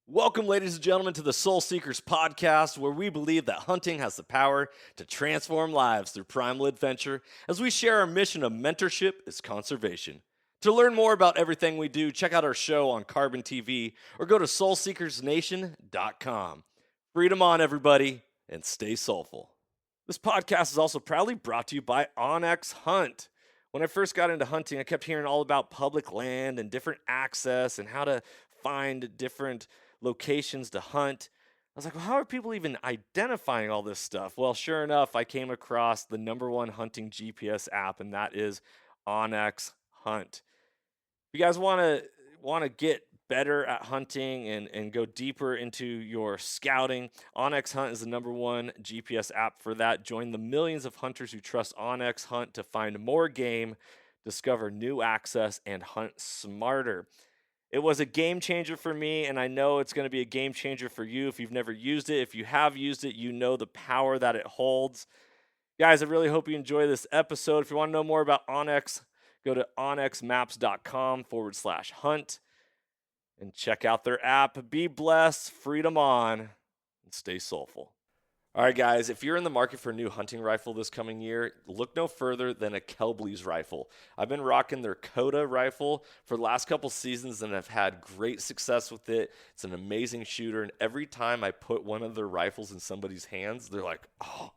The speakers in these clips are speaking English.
Welcome, ladies and gentlemen, to the Soul Seekers podcast, where we believe that hunting has the power to transform lives through primal adventure as we share our mission of mentorship is conservation. To learn more about everything we do, check out our show on Carbon TV or go to soulseekersnation.com. Freedom on, everybody, and stay soulful. This podcast is also proudly brought to you by onX Hunt. When I first got into hunting, I kept hearing all about public land and different access and how to find different locations to hunt. I was like, well, how are people even identifying all this stuff? Well, sure enough, I came across the number one hunting GPS app, and that is onX Hunt. If you guys want to get better at hunting and go deeper into your scouting, onX Hunt is the number one GPS app for that. Join the millions of hunters who trust onX Hunt to find more game, discover new access, and hunt smarter. It was a game changer for me, and I know it's going to be a game changer for you if you've never used it. If you have used it, you know the power that it holds. Guys, I really hope you enjoy this episode. If you want to know more about onX, go to onxmaps.com/hunt and check out their app. Be blessed, freedom on, and stay soulful. All right, guys, if you're in the market for a new hunting rifle this coming year, look no further than a Kelbley's rifle. I've been rocking their Coda rifle for the last couple seasons, and I've had great success with it. It's an amazing shooter, and every time I put one of their rifles in somebody's hands, they're like, oh,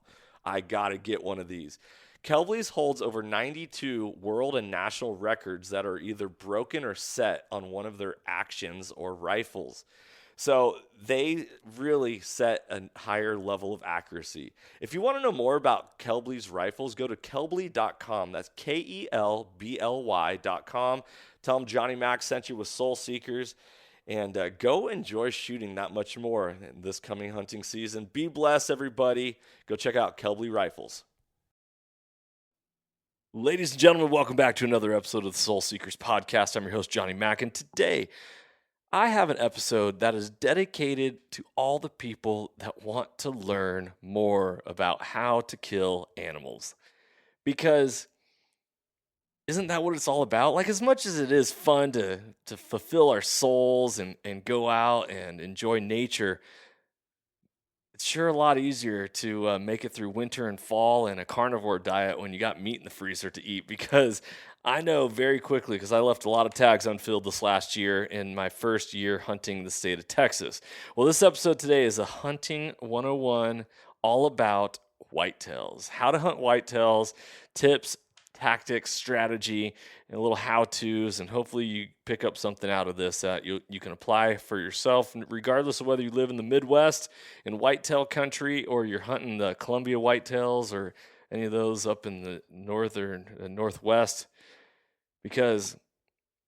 I got to get one of these. Kelbley's holds over 92 world and national records that are either broken or set on one of their actions or rifles. So they really set a higher level of accuracy. If you want to know more about Kelbley's rifles, go to kelbley.com. That's KELBLY.com. Tell them Johnny Mack sent you with Soul Seekers, and go enjoy shooting that much more in this coming hunting season. Be blessed, everybody. Go check out Kelbley Rifles. Ladies and gentlemen, welcome back to another episode of the Soul Seekers podcast. I'm your host, Johnny Mack, and today I have an episode that is dedicated to all the people that want to learn more about how to kill animals. Because isn't that what it's all about? Like, as much as it is fun to fulfill our souls and go out and enjoy nature, it's sure a lot easier to make it through winter and fall in a carnivore diet when you got meat in the freezer to eat, because I know very quickly, because I left a lot of tags unfilled this last year in my first year hunting the state of Texas. Well, this episode today is a hunting 101 all about whitetails, how to hunt whitetails, tips, tactics, strategy, and a little how-tos, and hopefully you pick up something out of this that you can apply for yourself, regardless of whether you live in the Midwest, in whitetail country, or you're hunting the Columbia whitetails or any of those up in the northern northwest, because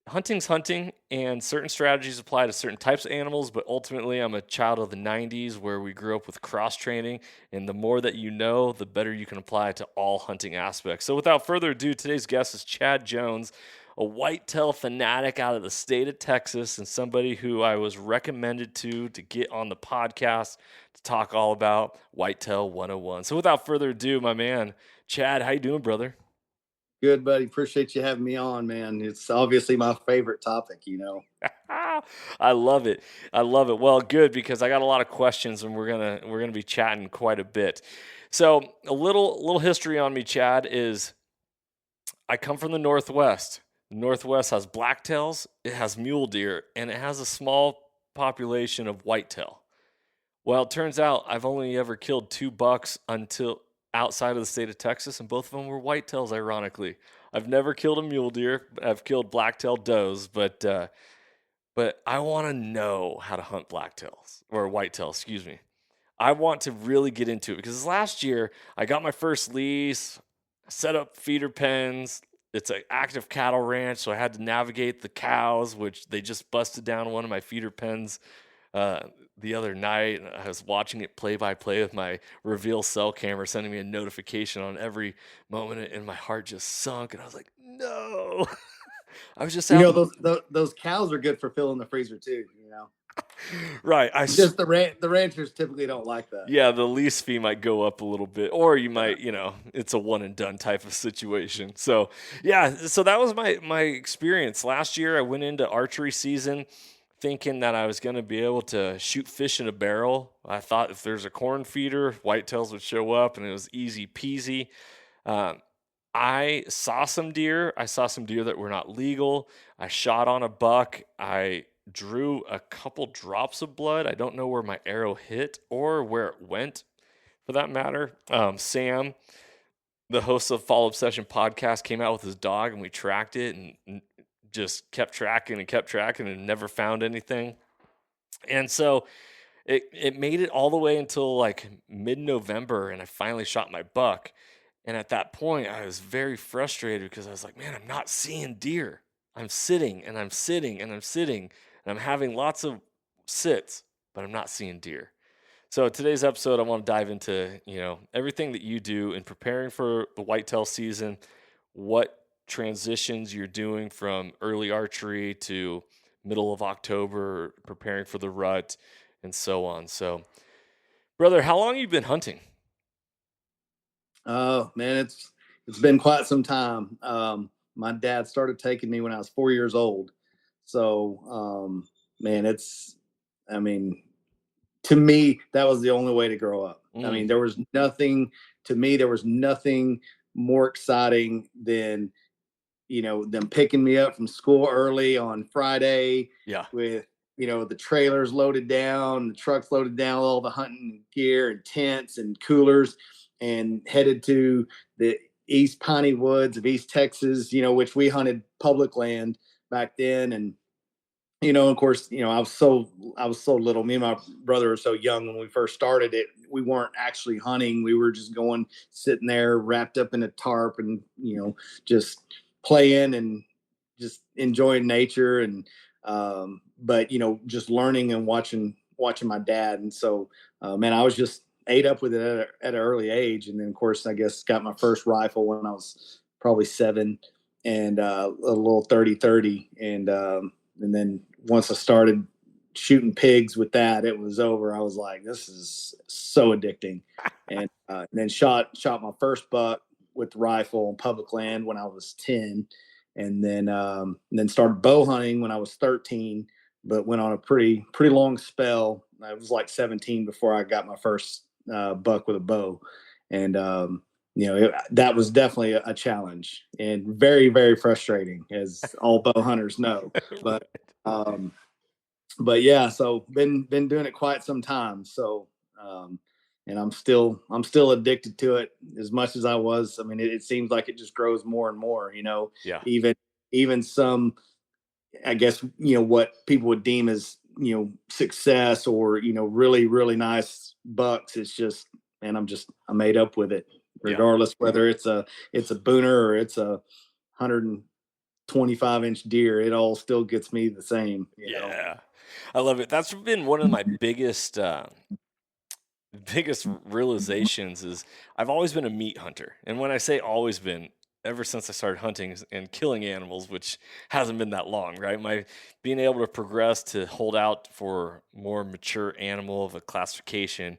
hunting's hunting, and certain strategies apply to certain types of animals, but ultimately I'm a child of the 90s where we grew up with cross-training, and the more that you know, the better you can apply to all hunting aspects. So without further ado, today's guest is Chad Jones, a whitetail fanatic out of the state of Texas, and somebody who I was recommended to get on the podcast to talk all about Whitetail 101. So without further ado, my man, Chad, how you doing, brother? Good, buddy. Appreciate you having me on, man. It's obviously my favorite topic, you know. I love it. Well, good, because I got a lot of questions, and we're gonna be chatting quite a bit. So a little history on me, Chad, is I come from the Northwest. The Northwest has blacktails, it has mule deer, and it has a small population of whitetail. Well, it turns out I've only ever killed 2 bucks until outside of the state of Texas, and both of them were whitetails, ironically. I've never killed a mule deer. I've killed blacktail does, but I want to know how to hunt blacktails, or whitetails, excuse me. I want to really get into it, because last year I got my first lease, set up feeder pens. It's an active cattle ranch, so I had to navigate the cows, which they just busted down one of my feeder pens the other night. I was watching it play by play with my Reveal cell camera, sending me a notification on every moment, and my heart just sunk, and I was like, no. I was just out. You know, those cows are good for filling the freezer too, you know. Right. Just the ranchers typically don't like that. Yeah, the lease fee might go up a little bit, or you might, it's a one and done type of situation. So yeah, so that was my experience last year. I went into archery season thinking that I was going to be able to shoot fish in a barrel. I thought if there's a corn feeder, whitetails would show up and it was easy peasy. Um, I saw some deer. I saw some deer that were not legal. I shot on a buck. I drew a couple drops of blood. I don't know where my arrow hit or where it went for that matter. Sam, the host of Fall Obsession podcast, came out with his dog and we tracked it and just kept tracking and never found anything. And so it made it all the way until like mid-November and I finally shot my buck. And at that point, I was very frustrated because I was like, man, I'm not seeing deer. I'm sitting and I'm sitting and I'm sitting and I'm having lots of sits, but I'm not seeing deer. So today's episode, I want to dive into, everything that you do in preparing for the whitetail season, what transitions you're doing from early archery to middle of October, preparing for the rut, and so on. So, brother, how long have you been hunting? Oh man, it's been quite some time. My dad started taking me when I was 4 years old. So man, I mean, to me, that was the only way to grow up. I mean, there was nothing to me, there was nothing more exciting than them picking me up from school early on Friday Yeah. with, the trailers loaded down, the trucks loaded down, all the hunting gear and tents and coolers, and headed to the East Piney Woods of East Texas, which we hunted public land back then. And, of course, I was so little. Me and my brother were so young when we first started it. We weren't actually hunting. We were just going, sitting there wrapped up in a tarp and, just playing and just enjoying nature. And, but, just learning and watching my dad. And so, man, I was just ate up with it at an early age. And then, of course, I guess got my first rifle when I was probably 7 and a little 30-30. And then once I started shooting pigs with that, it was over. I was like, this is so addicting. And then shot my first buck with the rifle on public land when I was 10. And then started bow hunting when I was 13, but went on a pretty long spell. I was like 17 before I got my first buck with a bow. And that was definitely a challenge and very, very frustrating, as all bow hunters know. But yeah, so been doing it quite some time. So and I'm still addicted to it as much as I was. I mean, it seems like it just grows more and more. Yeah. Even some, I guess, what people would deem as success or really really nice bucks. It's just, man, I'm made up with it, regardless whether it's a booner or it's a 125-inch deer. It all still gets me the same. Yeah. I love it. That's been one of my biggest realizations is I've always been a meat hunter. And when I say always been, ever since I started hunting and killing animals, which hasn't been that long, right? My being able to progress to hold out for more mature animal of a classification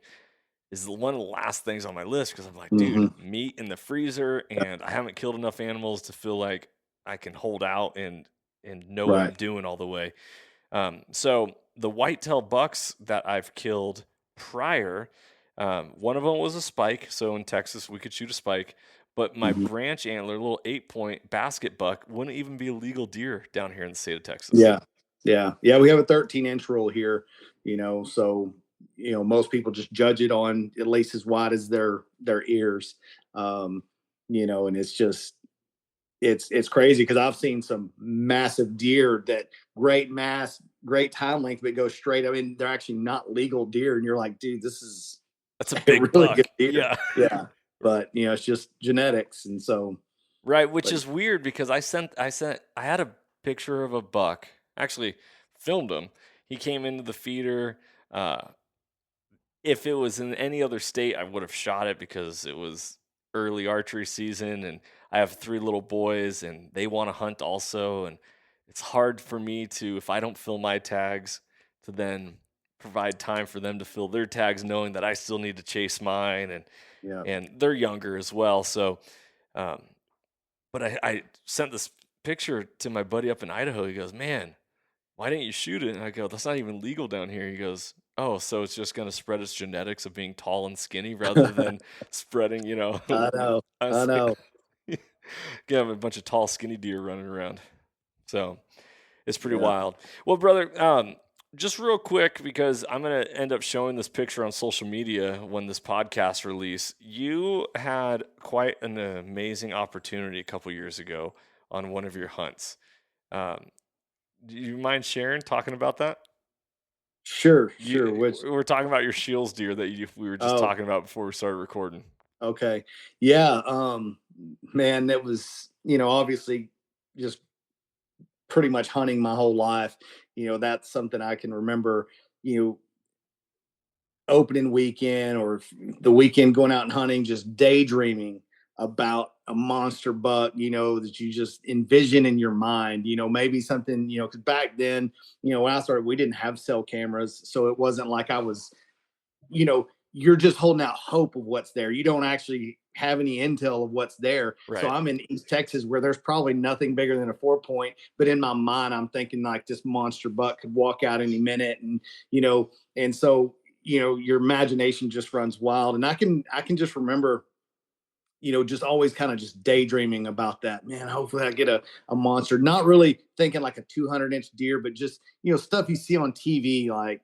is one of the last things on my list because I'm like, dude, meat in the freezer, and I haven't killed enough animals to feel like I can hold out and know what I'm doing all the way. So the whitetail bucks that I've killed prior, one of them was a spike. So in Texas, we could shoot a spike. But my branch antler, little 8-point basket buck, wouldn't even be a legal deer down here in the state of Texas. Yeah. We have a 13-inch rule here, so most people just judge it on at least as wide as their ears, and it's just it's crazy because I've seen some massive deer that great mass, great time length, but go straight. I mean, they're actually not legal deer, and you're like, dude, that's a big really buck. good deer. Yeah. Yeah. But it's just genetics, and so right, which is weird because I had a picture of a buck, actually filmed him. He came into the feeder. If it was in any other state, I would have shot it because it was early archery season and I have 3 little boys and they want to hunt also. And it's hard for me to, if I don't fill my tags, to then provide time for them to fill their tags, knowing that I still need to chase mine and they're younger as well. So, but I sent this picture to my buddy up in Idaho. He goes, man, why didn't you shoot it? And I go, that's not even legal down here. He goes, oh, so it's just going to spread its genetics of being tall and skinny rather than spreading, I know. I I was like, know. you have a bunch of tall, skinny deer running around. So it's pretty Yeah. wild. Well, brother, just real quick, because I'm going to end up showing this picture on social media when this podcast release. You had quite an amazing opportunity a couple years ago on one of your hunts. Um, do you mind talking about that? Sure. You, Sure. Which, we're talking about your Shields deer that we were just oh, talking about before we started recording. okay. Yeah. Man, that was, obviously just pretty much hunting my whole life. That's something I can remember, you know, opening weekend or the weekend going out and hunting, just daydreaming about a monster buck, that you just envision in your mind, maybe something, because back then, when I started, we didn't have cell cameras. So it wasn't like I was, you're just holding out hope of what's there. You don't actually have any intel of what's there. So Right. I'm in East Texas where there's probably nothing bigger than a 4-point, but in my mind, I'm thinking like this monster buck could walk out any minute. And so, your imagination just runs wild. And I can just remember, just always kind of just daydreaming about that. Man, hopefully I get a monster. Not really thinking like a 200-inch deer, but just, stuff you see on TV, like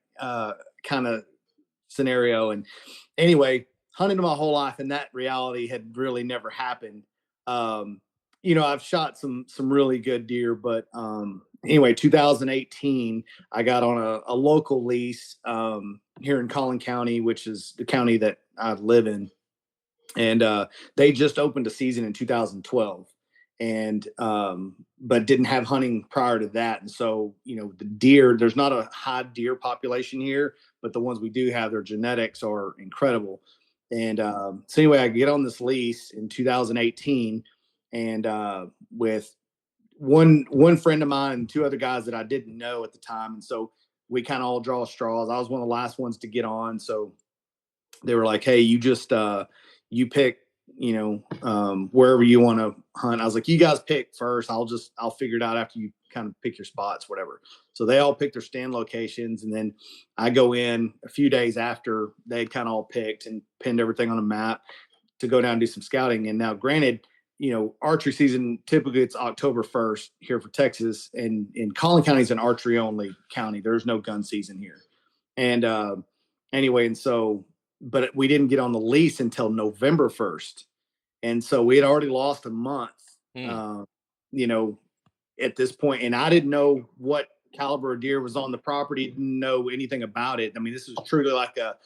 kind of scenario. And anyway, hunted my whole life, and that reality had really never happened. Um, I've shot some really good deer, but anyway, 2018, I got on a local lease here in Collin County, which is the county that I live in, and they just opened a season in 2012, and but didn't have hunting prior to that. And so, the deer, there's not a high deer population here, but the ones we do have, their genetics are incredible. And so anyway, I get on this lease in 2018, and with one friend of mine and two other guys that I didn't know at the time. And so we kind of all draw straws. I was one of the last ones to get on, so they were like, hey, you just you pick, wherever you want to hunt. I was like, you guys pick first. I'll figure it out after you kind of pick your spots, whatever. So they all picked their stand locations, and then I go in a few days after they'd kind of all picked and pinned everything on a map to go down and do some scouting. And now, granted, archery season, typically it's October 1st here for Texas, and in Collin County is an archery only county. There's no gun season here. And anyway, and so, but we didn't get on the lease until November 1st. And so we had already lost a month, Hmm. uh, you know, at this point. And I didn't know what caliber of deer was on the property, didn't know anything about it. I mean, this was truly like a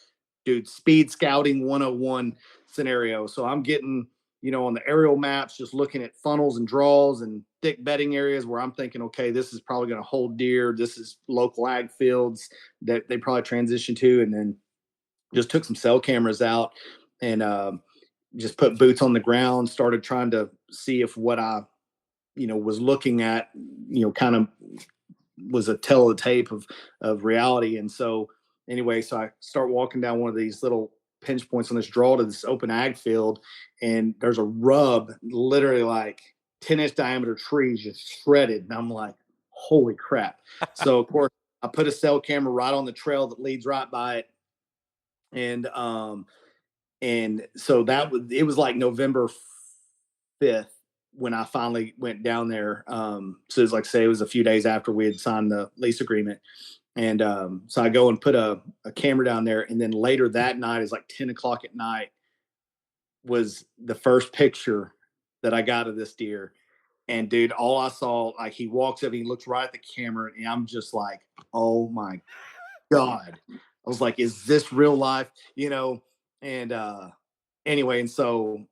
speed scouting 101 scenario. So I'm getting, on the aerial maps, just looking at funnels and draws and thick bedding areas where I'm thinking, okay, this is probably going to hold deer. This is local ag fields that they probably transition to. And then just took some cell cameras out and just put boots on the ground, started trying to see if what I, was looking at, kind of was a tape of reality. And so anyway, so I start walking down one of these little pinch points on this draw to this open ag field, and there's a rub, literally like 10-inch diameter trees just shredded. And I'm like, holy crap. So of course I put a cell camera right on the trail that leads right by it. And so it was like November 5th when I finally went down there. So it's like, say, it was a few days after we had signed the lease agreement. And so I go and put a camera down there. And then later that night, is like 10 o'clock at night, was the first picture that I got of this deer. And dude, all I saw, like, he walks up, he looks right at the camera, and I'm just like, oh my God. I was like, is this real life? And anyway, and so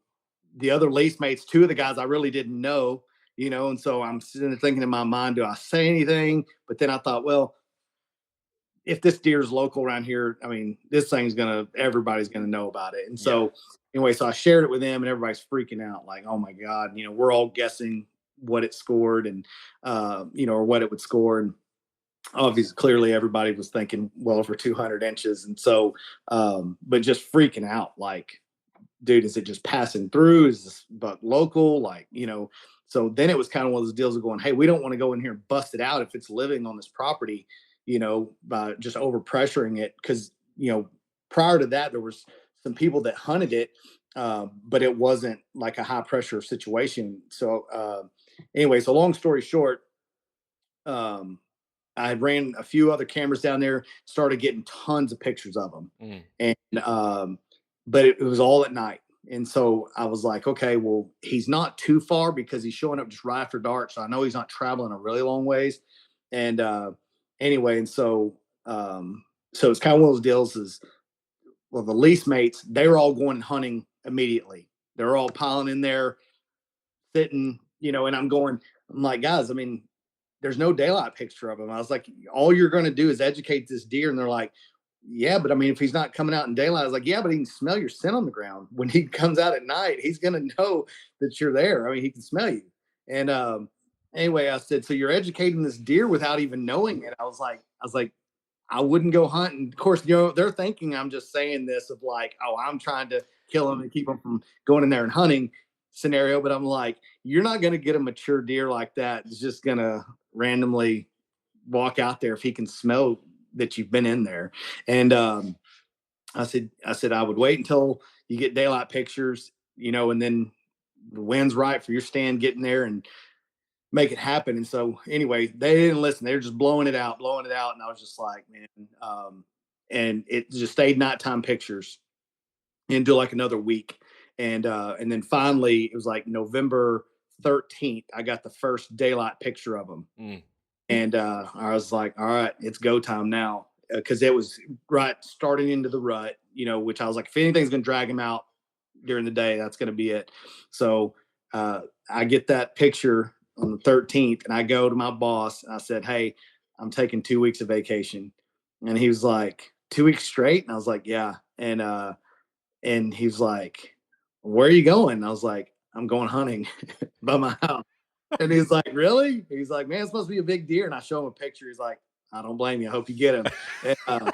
the other lease mates, two of the guys I really didn't know, and so I'm sitting there thinking in my mind, do I say anything? But then I thought, well, if this deer is local around here, I mean, everybody's gonna know about it. And Yeah. so anyway, so I shared it with them, and everybody's freaking out, like, oh my God, we're all guessing what it scored, and or what it would score. And obviously, clearly everybody was thinking well over 200 inches. And so but just freaking out, like, dude, is it just passing through? Is this buck local? Like, So then it was kind of one of those deals of going, hey, we don't want to go in here and bust it out if it's living on this property, by just over pressuring it. Because, prior to that, there was some people that hunted it, but it wasn't like a high pressure situation. So anyway, so long story short, um, I ran a few other cameras down there, started getting tons of pictures of them. And, but it was all at night. And so I was like, okay, well, he's not too far because he's showing up just right after dark. So I know he's not traveling a really long ways. And, anyway, and so it's kind of one of those deals is, well, the lease mates, they were all going hunting immediately. They're all piling in there, sitting, and I'm like, guys, I mean, there's no daylight picture of him. I was like, all you're going to do is educate this deer. And they're like, yeah, but I mean, if he's not coming out in daylight, I was like, yeah, but he can smell your scent on the ground. When he comes out at night, he's going to know that you're there. I mean, he can smell you. And anyway, I said, so you're educating this deer without even knowing it. I was like, I wouldn't go hunt. And of course, they're thinking I'm just saying this of like, oh, I'm trying to kill him and keep him from going in there and hunting scenario. But I'm like, you're not going to get a mature deer like that. It's just going to randomly walk out there if he can smell that you've been in there. And I said I would wait until you get daylight pictures, and then the wind's right for your stand, getting there and make it happen. And so anyway, they didn't listen. They were just blowing it out. And I was just like, man, and it just stayed nighttime pictures into like another week. And then finally it was like November 13th, I got the first daylight picture of them. And I was like, all right, it's go time now. Because it was right starting into the rut, which I was like, if anything's going to drag him out during the day, that's going to be it. So I get that picture on the 13th and I go to my boss. I said, hey, I'm taking 2 weeks of vacation. And he was like, 2 weeks straight? And I was like, yeah. And he's like, where are you going? And I was like, I'm going hunting by my house. And he's like, really? He's like, man, it's supposed to be a big deer. And I show him a picture. He's like, I don't blame you. I hope you get him. And,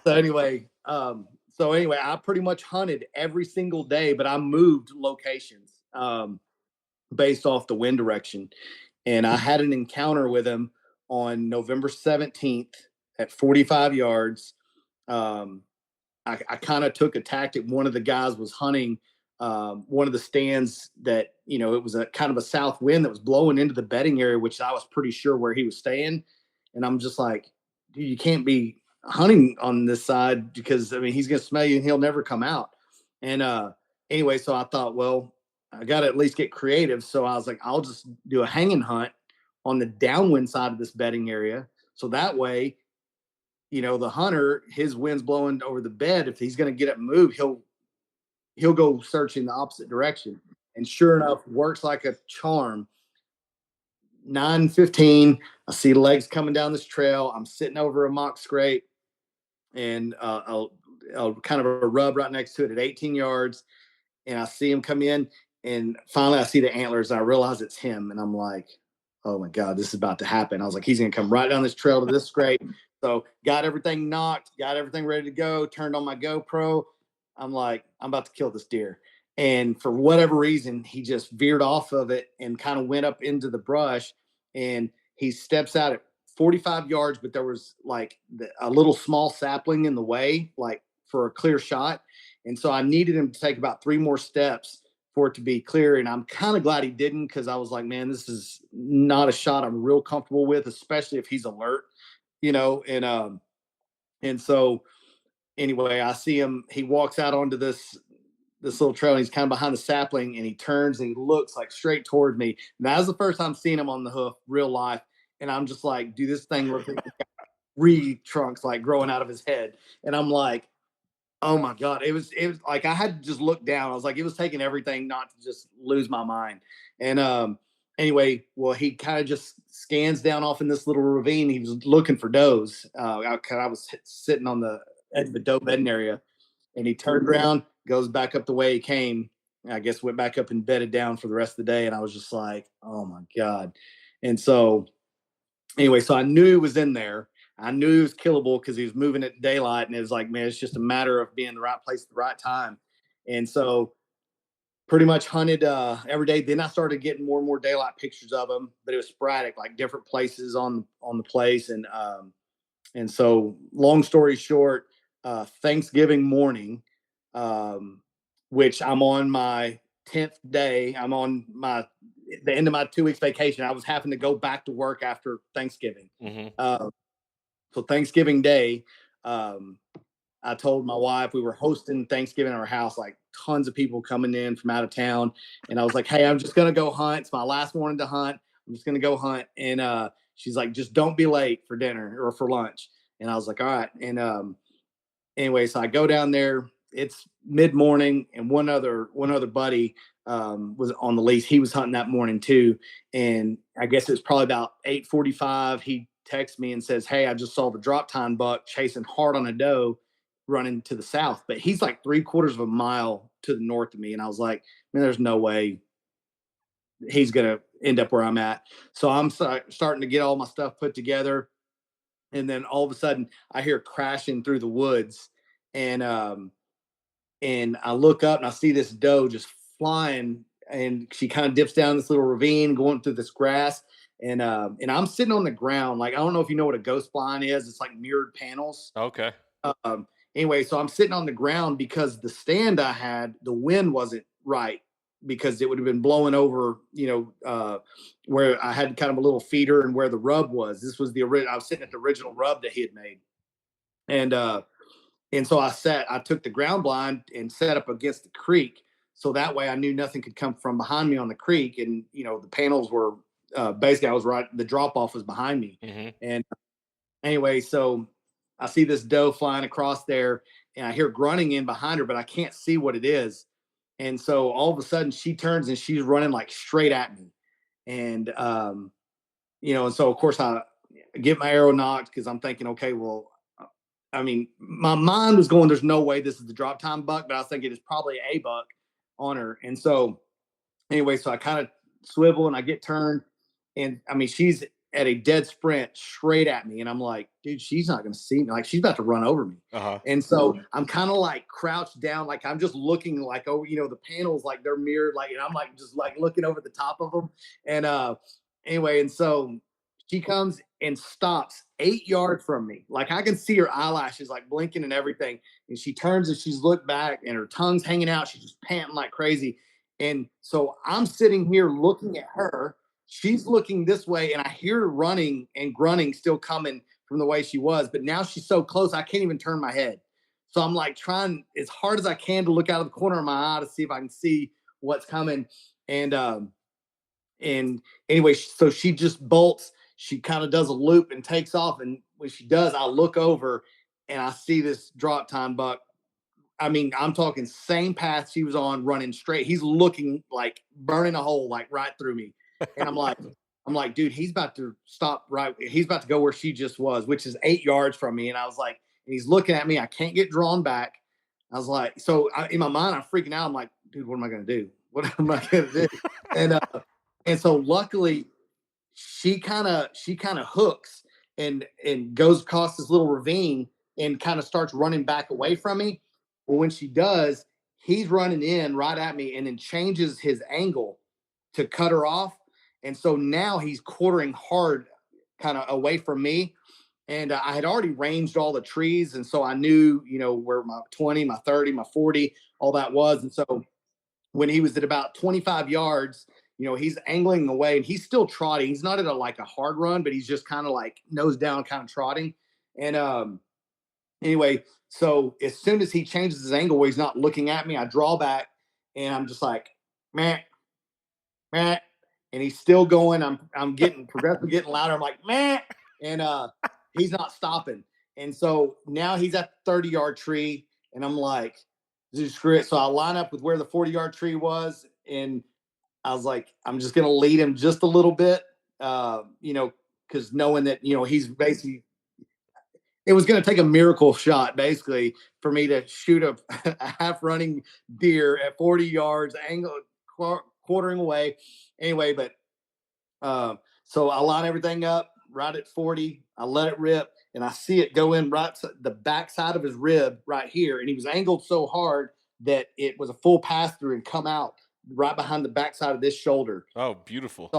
so anyway, I pretty much hunted every single day, but I moved locations based off the wind direction. And I had an encounter with him on November 17th at 45 yards. I kind of took a tactic. One of the guys was hunting one of the stands that, it was a kind of a south wind that was blowing into the bedding area, which I was pretty sure where he was staying. And I'm just like, dude, you can't be hunting on this side because, I mean, he's going to smell you and he'll never come out. And anyway, so I thought, well, I got to at least get creative. So I was like, I'll just do a hanging hunt on the downwind side of this bedding area. So that way, the hunter, his wind's blowing over the bed. If he's going to get up and move, he'll go search in the opposite direction. And sure enough, works like a charm. 9:15, I see legs coming down this trail. I'm sitting over a mock scrape and I'll kind of a rub right next to it at 18 yards. And I see him come in and finally I see the antlers. And I realize it's him. And I'm like, oh my God, this is about to happen. I was like, he's going to come right down this trail to this scrape. So got everything knocked, got everything ready to go, turned on my GoPro. I'm like, I'm about to kill this deer. And for whatever reason, he just veered off of it and kind of went up into the brush. And he steps out at 45 yards, but there was like a little small sapling in the way, like for a clear shot. And so I needed him to take about 3 more steps for it to be clear. And I'm kind of glad he didn't, because I was like, man, this is not a shot I'm real comfortable with, especially if he's alert, and so anyway, I see him, he walks out onto this little trail and he's kind of behind the sapling and he turns and he looks like straight toward me. And that was the first time seeing him on the hoof, real life. And I'm just like, dude, this thing looks like 3 trunks like growing out of his head. And I'm like, oh my God. It was like I had to just look down. I was like, it was taking everything not to just lose my mind. And anyway, well, he kind of just scans down off in this little ravine. He was looking for does. I was sitting on the edge of the doe bedding area. And he turned around, goes back up the way he came. I guess went back up and bedded down for the rest of the day. And I was just like, oh my God. And so anyway, so I knew he was in there. I knew he was killable because he was moving at daylight. And it was like, man, it's just a matter of being in the right place at the right time. And so pretty much hunted every day. Then I started getting more and more daylight pictures of them, but it was sporadic, like different places on the place. And so, long story short, Thanksgiving morning, um, which I'm on my 10th day. I'm on the end of my 2 weeks vacation. I was having to go back to work after Thanksgiving. Mm-hmm. So Thanksgiving Day, um, I told my wife we were hosting Thanksgiving at our house, like tons of people coming in from out of town. And I was like, hey, I'm just going to go hunt. It's my last morning to hunt. I'm just going to go hunt. And she's like, just don't be late for dinner or for lunch. And I was like, all right. And anyway, so I go down there. It's mid morning, and one other buddy was on the lease. He was hunting that morning too, and I guess it's probably about 8:45. He texts me and says, "Hey, I just saw the drop time buck chasing hard on a doe, running to the south, but he's like 3/4 of a mile to the north of me." And I was like, "Man, there's no way he's gonna end up where I'm at." So I'm starting to get all my stuff put together, and then all of a sudden I hear crashing through the woods, and I look up and I see this doe just flying, and she kind of dips down this little ravine, going through this grass, and I'm sitting on the ground. Like, I don't know if you know what a ghost blind is. It's like mirrored panels. Okay. Anyway, so I'm sitting on the ground because the stand I had, the wind wasn't right, because it would have been blowing over, where I had kind of a little feeder and where the rub was. This was the original. I was sitting at the original rub that he had made, and so I took the ground blind and set up against the creek, so that way I knew nothing could come from behind me on the creek, and the panels were basically, I was right. The drop off was behind me, Mm-hmm. and anyway, so I see this doe flying across there, and I hear grunting in behind her, but I can't see what it is. And so all of a sudden she turns and she's running like straight at me. And and so of course I get my arrow knocked, because I'm thinking, okay, well, I mean, my mind was going, there's no way this is the drop time buck, but I was thinking it's probably a buck on her. And so anyway, so I kind of swivel and I get turned, and I mean, she's at a dead sprint straight at me, and I'm like, dude, she's not going to see me. Like, she's about to run over me. Uh-huh. And so I'm kind of like crouched down, like I'm just looking like, oh, the panels, like they're mirrored, like, and I'm like just like looking over the top of them. And anyway, and so she comes and stops 8 yards from me. Like, I can see her eyelashes like blinking and everything. And she turns and she's looked back, and her tongue's hanging out. She's just panting like crazy. And so I'm sitting here looking at her. She's looking this way, and I hear her running and grunting still coming from the way she was. But now she's so close, I can't even turn my head. So I'm like trying as hard as I can to look out of the corner of my eye to see if I can see what's coming. And anyway, so she just bolts. She kind of does a loop and takes off. And when she does, I look over and I see this drop time buck. I mean, I'm talking same path she was on, running straight. He's looking like burning a hole like right through me. And I'm like, dude, he's about to stop right. He's about to go where she just was, which is 8 yards from me. And I was like, and he's looking at me. I can't get drawn back. I was like, in my mind, I'm freaking out. I'm like, dude, what am I going to do? What am I going to do? And so luckily she kind of hooks and goes across this little ravine and kind of starts running back away from me. Well, when she does, he's running in right at me and then changes his angle to cut her off. And so now he's quartering hard, kind of away from me. And I had already ranged all the trees. And so I knew, where my 20, my 30, my 40, all that was. And so when he was at about 25 yards, he's angling away and he's still trotting. He's not at like a hard run, but he's just kind of like nose down, kind of trotting. And anyway, so as soon as he changes his angle where he's not looking at me, I draw back and I'm just like, man, man. And he's still going. I'm getting progressively getting louder. I'm like, man, and he's not stopping. And so now he's at the 30-yard tree, and I'm like, dude, screw it. So I line up with where the 40-yard tree was, and I was like, I'm just gonna lead him just a little bit, because knowing that he's basically, it was going to take a miracle shot basically for me to shoot a half running deer at 40 yards, angle quartering away. Anyway, but so I line everything up right at 40. I let it rip, and I see it go in right to the back side of his rib right here. And he was angled so hard that it was a full pass through and come out right behind the backside of this shoulder. Oh, beautiful.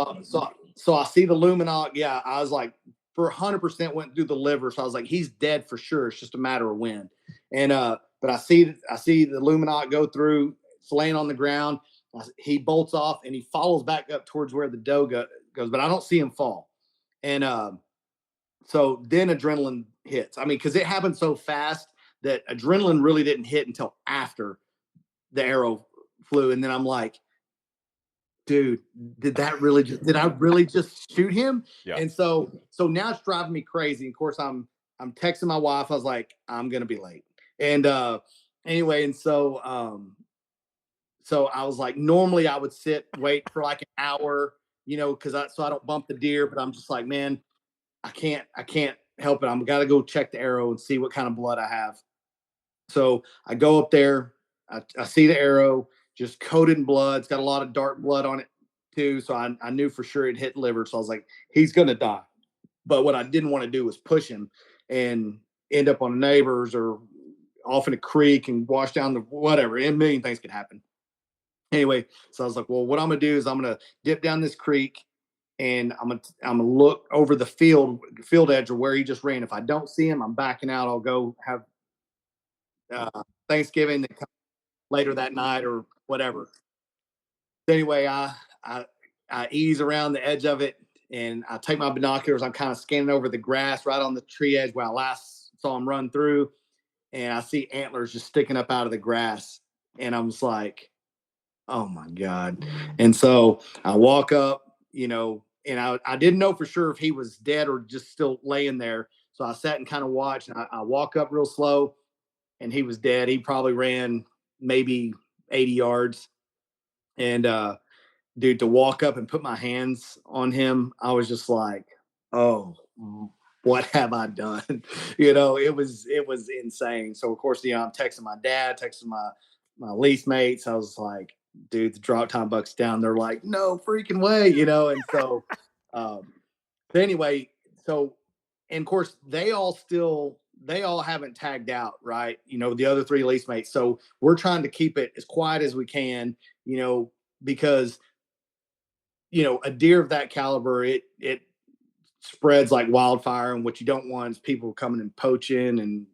So I see the luminoc. Yeah, I was like, for 100% went through the liver. So I was like, he's dead for sure. It's just a matter of when. And but I see the luminoc go through. It's laying on the ground. He bolts off and he follows back up towards where the doe goes, but I don't see him fall. And so then adrenaline hits. I mean, because it happened so fast that adrenaline really didn't hit until after the arrow flew. And then I'm like, dude, did I really just shoot him? Yeah. And so now it's driving me crazy. Of course, I'm texting my wife. I was like, I'm gonna be late. And anyway, and so I was like, normally I would wait for like an hour, because so I don't bump the deer, but I'm just like, man, I can't help it. I'm gotta go check the arrow and see what kind of blood I have. So I go up there, I see the arrow just coated in blood. It's got a lot of dark blood on it too. So I knew for sure it hit liver. So I was like, he's gonna die. But what I didn't want to do was push him and end up on a neighbor's or off in a creek and wash down the whatever. And a million things could happen. Anyway, so I was like, well, what I'm gonna do is I'm gonna dip down this creek and I'm gonna look over the field edge or where he just ran. If I don't see him, I'm backing out. I'll go have Thanksgiving later that night or whatever. Anyway, I ease around the edge of it and I take my binoculars. I'm kind of scanning over the grass right on the tree edge where I last saw him run through, and I see antlers just sticking up out of the grass, and I'm just like, oh my god. And so I walk up, and I didn't know for sure if he was dead or just still laying there. So I sat and kind of watched, and I walk up real slow, and he was dead. He probably ran maybe 80 yards. And dude, to walk up and put my hands on him, I was just like, oh, what have I done? It was insane. So of course, I'm texting my dad, texting my lease mates. I was like, dude, the drop time buck's down. They're like, no freaking way, and so but anyway, so, and of course they all haven't tagged out, right? The other three lease mates. So we're trying to keep it as quiet as we can, because a deer of that caliber, it spreads like wildfire, and what you don't want is people coming and poaching and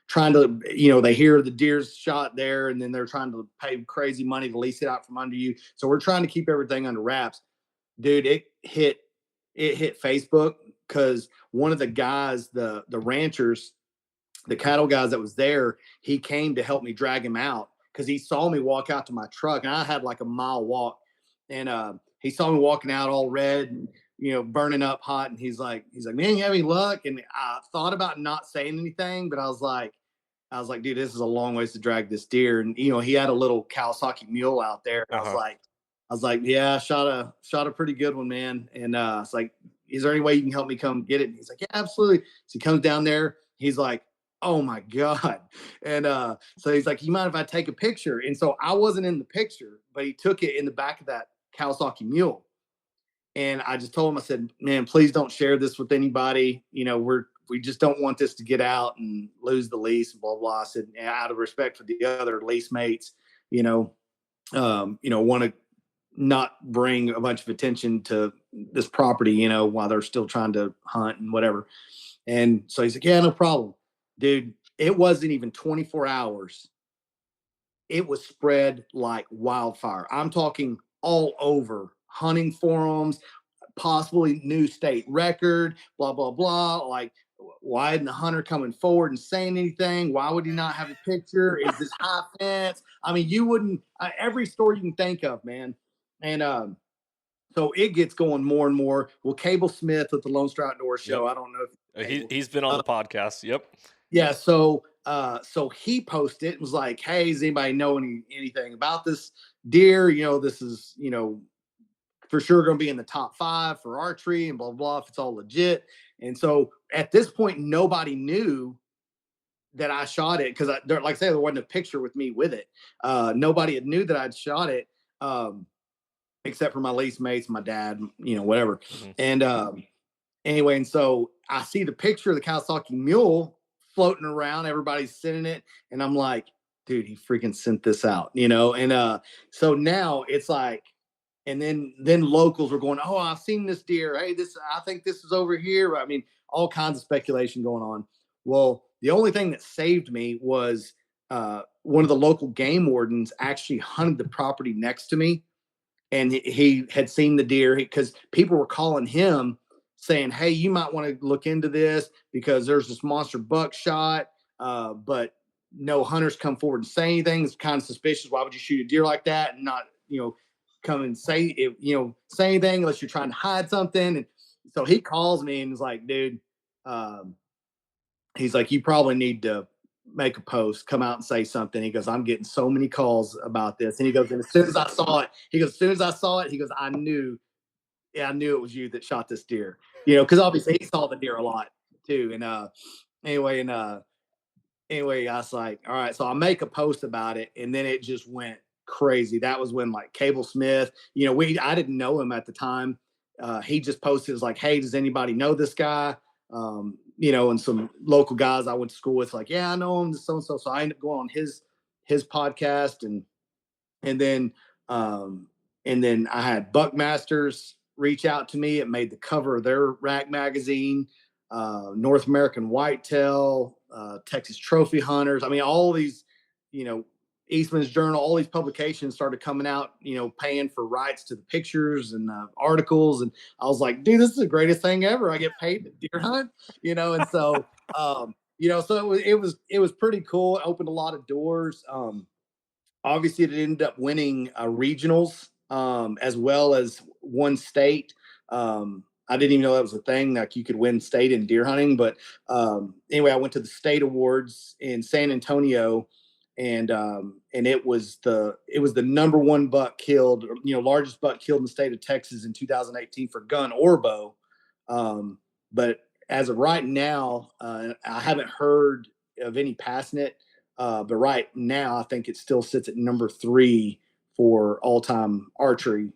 trying to, they hear the deer's shot there and then they're trying to pay crazy money to lease it out from under you. So we're trying to keep everything under wraps. Dude, it hit Facebook because one of the guys, the ranchers, the cattle guys that was there, he came to help me drag him out because he saw me walk out to my truck, and I had like a mile walk, and he saw me walking out all red and burning up hot, and he's like, man, you have any luck? And I thought about not saying anything, but I was like, dude, this is a long ways to drag this deer, and he had a little Kawasaki mule out there, and I was like, yeah, shot a pretty good one, man, and it's like, is there any way you can help me come get it? And he's like, yeah, absolutely. So he comes down there, he's like, oh my god. And so he's like, you mind if I take a picture? And so I wasn't in the picture, but he took it in the back of that Kawasaki mule. And I just told him, I said, man, please don't share this with anybody. We just don't want this to get out and lose the lease, blah blah. I said, out of respect for the other lease mates, want to not bring a bunch of attention to this property, while they're still trying to hunt and whatever. And so he's like, yeah, no problem. Dude, it wasn't even 24 hours. It was spread like wildfire. I'm talking all over hunting forums, possibly new state record, blah, blah, blah. Like, why isn't the hunter coming forward and saying anything? Why would he not have a picture? Is this high fence? I mean, you wouldn't, every story you can think of, man. And so it gets going more and more. Well, Cable Smith with the Lone Star Outdoor Show, Yep. I don't know if he's been on the podcast. Yep. Yeah, so he posted, was like, hey, does anybody know anything about this deer? This is, for sure going to be in the top 5 for archery and blah, blah, if it's all legit. And so at this point, nobody knew that I shot it because, like I said, there wasn't a picture with me with it. Nobody had knew that I'd shot it, except for my lease mates, my dad, whatever. Mm-hmm. And anyway, and so I see the picture of the Kawasaki mule floating around. Everybody's sitting it. And I'm like, dude, he freaking sent this out, and so now it's like, and then locals were going, oh, I've seen this deer. Hey, I think this is over here. I mean, all kinds of speculation going on. Well, the only thing that saved me was one of the local game wardens actually hunted the property next to me, and he had seen the deer because people were calling him saying, hey, you might want to look into this because there's this monster buck shot, but no hunters come forward and say anything. It's kind of suspicious. Why would you shoot a deer like that and not, come and say it, say anything unless you're trying to hide something? And so he calls me and is like, dude, he's like, you probably need to make a post, come out and say something. He goes, I'm getting so many calls about this. And he goes, and as soon as I saw it, he goes, I knew it was you that shot this deer, because obviously he saw the deer a lot too. And anyway, and anyway, I was like, all right, so I'll make a post about it. And then it just went crazy. That was when like Cable Smith, I didn't know him at the time. He just posted, like, hey, does anybody know this guy? And some local guys I went to school with, like, yeah, I know him, so and so. So I ended up going on his podcast, and then I had Buckmasters reach out to me. It made the cover of their rack magazine. North American Whitetail, Texas Trophy Hunters. I mean, all these, Eastman's Journal, all these publications started coming out, paying for rights to the pictures and articles. And I was like, dude, this is the greatest thing ever. I get paid to deer hunt, and so, so it was pretty cool. It opened a lot of doors. Obviously, it ended up winning regionals, as well as one state. I didn't even know that was a thing, like you could win state in deer hunting. But anyway, I went to the state awards in San Antonio, and it was the number one buck killed, largest buck killed in the state of Texas in 2018 for gun or bow. But as of right now, I haven't heard of any passing it. But right now, I think it still sits at number 3 for all-time archery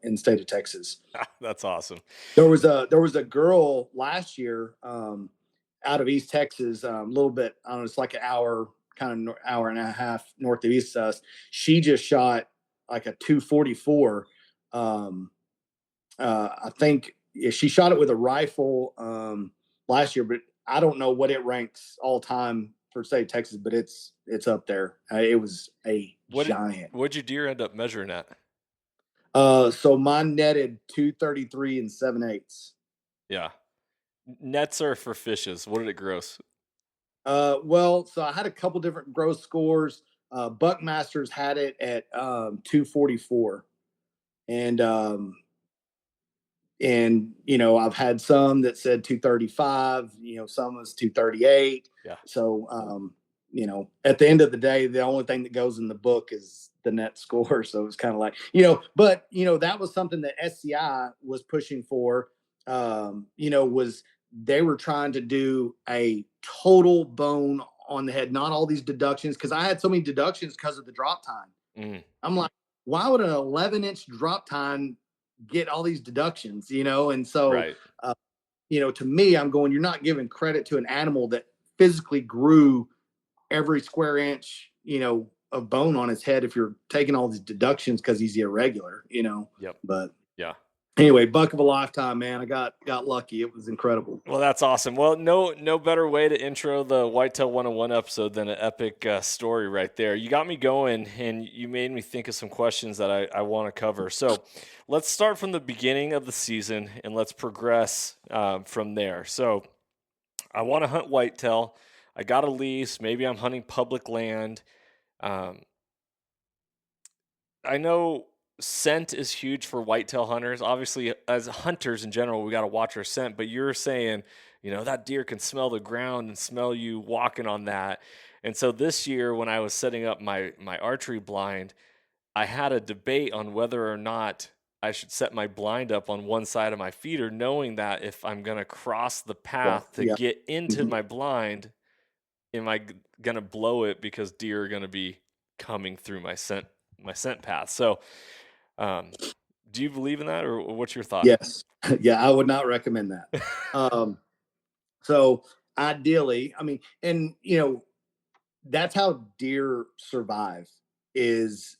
in the state of Texas. That's awesome. There was a girl last year out of East Texas, a little bit. I don't know, it's like an hour, kind of hour and a half north of East us. She just shot like a 244. I think she shot it with a rifle last year, but I don't know what it ranks all time for state of Texas, but it's up there. It was a giant. What'd your deer end up measuring at? So mine netted 233 and 7/8. Yeah. Nets are for fishes. What did it gross? Well, so I had a couple different gross scores. Buckmasters had it at 244, and I've had some that said 235. Some was 238. Yeah. So at the end of the day, the only thing that goes in the book is the net score. So it's kind of like, but that was something that SCI was pushing for. Was they were trying to do a total bone on the head, not all these deductions, because I had so many deductions because of the drop time. I'm like, why would an 11-inch drop time get all these deductions? And so, right. To me, I'm going, you're not giving credit to an animal that physically grew every square inch, of bone on his head if you're taking all these deductions because he's irregular, Yep. But yeah. Anyway, buck of a lifetime, man. I got lucky. It was incredible. Well, that's awesome. Well, no better way to intro the Whitetail 101 episode than an epic story right there. You got me going, and you made me think of some questions that I want to cover. So let's start from the beginning of the season, and let's progress from there. So I want to hunt whitetail. I got a lease. Maybe I'm hunting public land. I know scent is huge for whitetail hunters. Obviously, as hunters in general, we got to watch our scent. But you're saying, that deer can smell the ground and smell you walking on that. And so this year, when I was setting up my archery blind, I had a debate on whether or not I should set my blind up on one side of my feeder, knowing that if I'm going to cross the path to get into my blind, am I going to blow it because deer are going to be coming through my scent path? So, do you believe in that, or what's your thought? Yes. Yeah, I would not recommend that. So ideally, I mean, and that's how deer survive, is